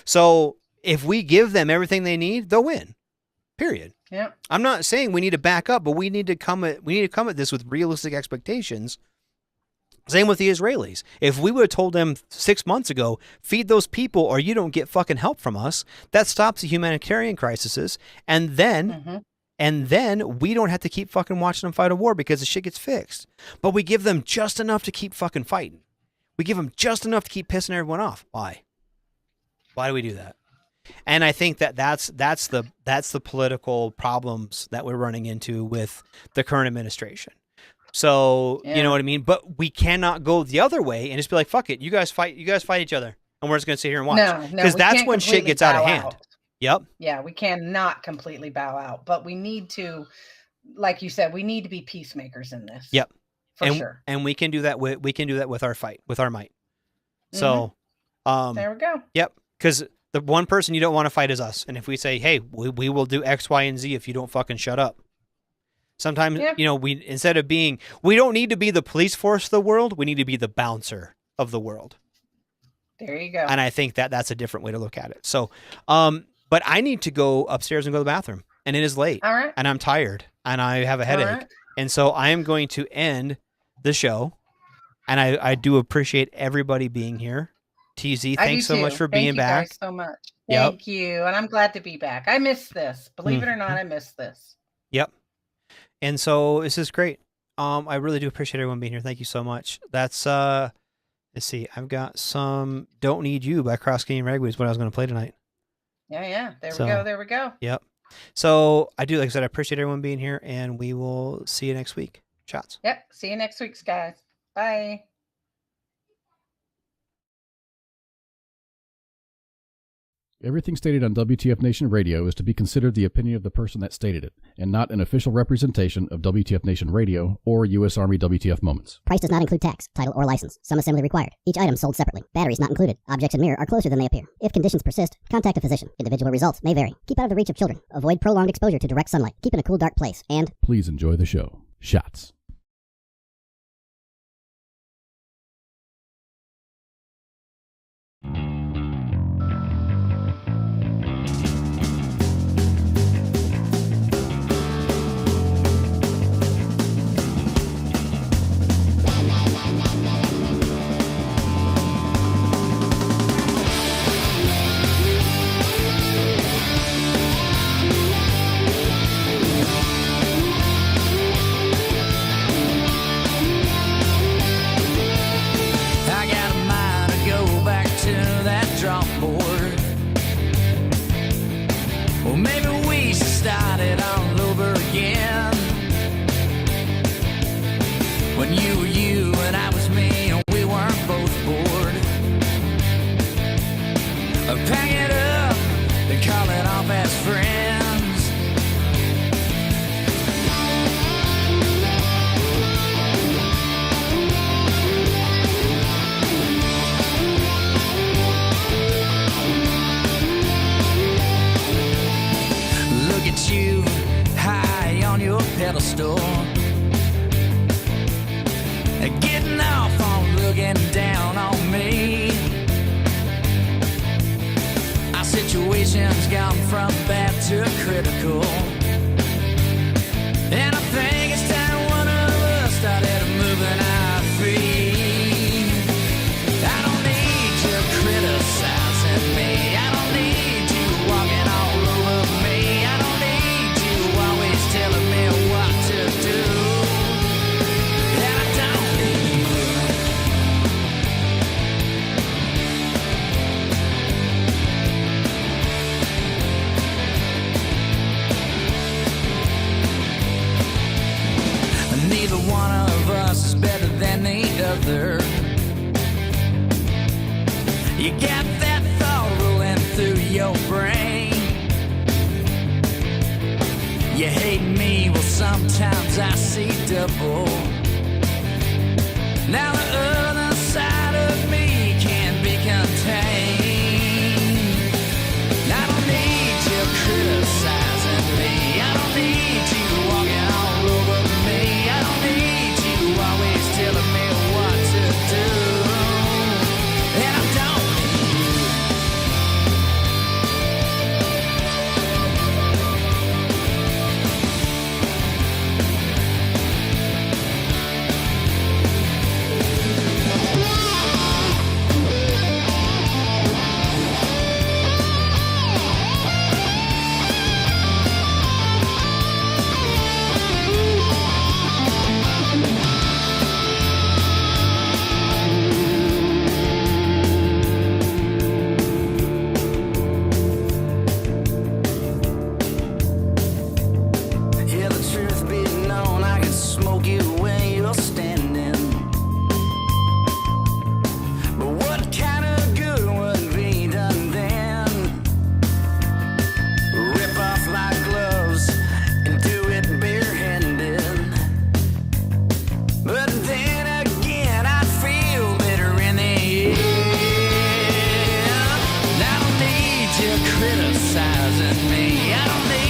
[SPEAKER 6] So if we give them everything they need, they'll win. Period.
[SPEAKER 7] Yeah.
[SPEAKER 6] I'm not saying we need to back up, but we need to come at this with realistic expectations. Same with the Israelis. If we would have told them 6 months ago, feed those people or you don't get fucking help from us, that stops the humanitarian crises. And then we don't have to keep fucking watching them fight a war because the shit gets fixed. But we give them just enough to keep fucking fighting. We give them just enough to keep pissing everyone off. Why? Why do we do that? And I think that's the political problems that we're running into with the current administration. So, you know what I mean? But we cannot go the other way and just be like, fuck it, you guys fight each other. And we're just going to sit here and watch.
[SPEAKER 7] No,
[SPEAKER 6] because that's when shit gets out of hand. Yep.
[SPEAKER 7] Yeah, we cannot completely bow out, but we need to, like you said, we need to be peacemakers in this.
[SPEAKER 6] Yep.
[SPEAKER 7] For sure.
[SPEAKER 6] And we can do that with our fight, with our might. So,
[SPEAKER 7] there we go.
[SPEAKER 6] Yep. Because the one person you don't want to fight is us. And if we say, hey, we will do X, Y, and Z if you don't fucking shut up. Sometimes, we don't need to be the police force of the world. We need to be the bouncer of the world.
[SPEAKER 7] There you go.
[SPEAKER 6] And I think that's a different way to look at it. So, but I need to go upstairs and go to the bathroom. And it is late.
[SPEAKER 7] All right.
[SPEAKER 6] And I'm tired. And I have a headache. Right. And so I am going to end the show. And I do appreciate everybody being here. TZ, thanks so much for being back.
[SPEAKER 7] Thank you guys so much. Thank you. And I'm glad to be back. I missed this. Believe it or not, I missed this.
[SPEAKER 6] Yep. And so this is great. I really do appreciate everyone being here. Thank you so much. That's let's see. I've got some Don't Need You by Cross Canyon Ragweed is what I was going to play tonight.
[SPEAKER 7] Yeah. There we go.
[SPEAKER 6] Yep. So I do, like I said, I appreciate everyone being here, and we will see you next week. Shots.
[SPEAKER 7] Yep. See you next week, guys. Bye.
[SPEAKER 4] Everything stated on WTF Nation Radio is to be considered the opinion of the person that stated it, and not an official representation of WTF Nation Radio or U.S. Army WTF Moments.
[SPEAKER 5] Price does not include tax, title, or license. Some assembly required. Each item sold separately. Batteries not included. Objects in mirror are closer than they appear. If conditions persist, contact a physician. Individual results may vary. Keep out of the reach of children. Avoid prolonged exposure to direct sunlight. Keep in a cool, dark place. And
[SPEAKER 4] please enjoy the show. Shots.
[SPEAKER 2] pedestal, getting off on looking down on me. Our situation's gone from bad to critical, and I think it's time one of us started moving our feet. I don't need you criticizing me. I don't need you walking all over me. I don't need you always telling me what to do. And I don't need you. You got that thought rolling through your brain. You hate me, well sometimes I see double. Now the other side of me can't be contained. I don't need you criticizing me. I don't need you walking all over me. I don't need you always telling me what to do. And I don't need you. Yeah, the truth be known, I could smoke you where you're standing. But what kind of good would be done then? Rip off like gloves and do it barehanded. But then again, I'd feel better in the end. I don't need you criticizing me. I don't need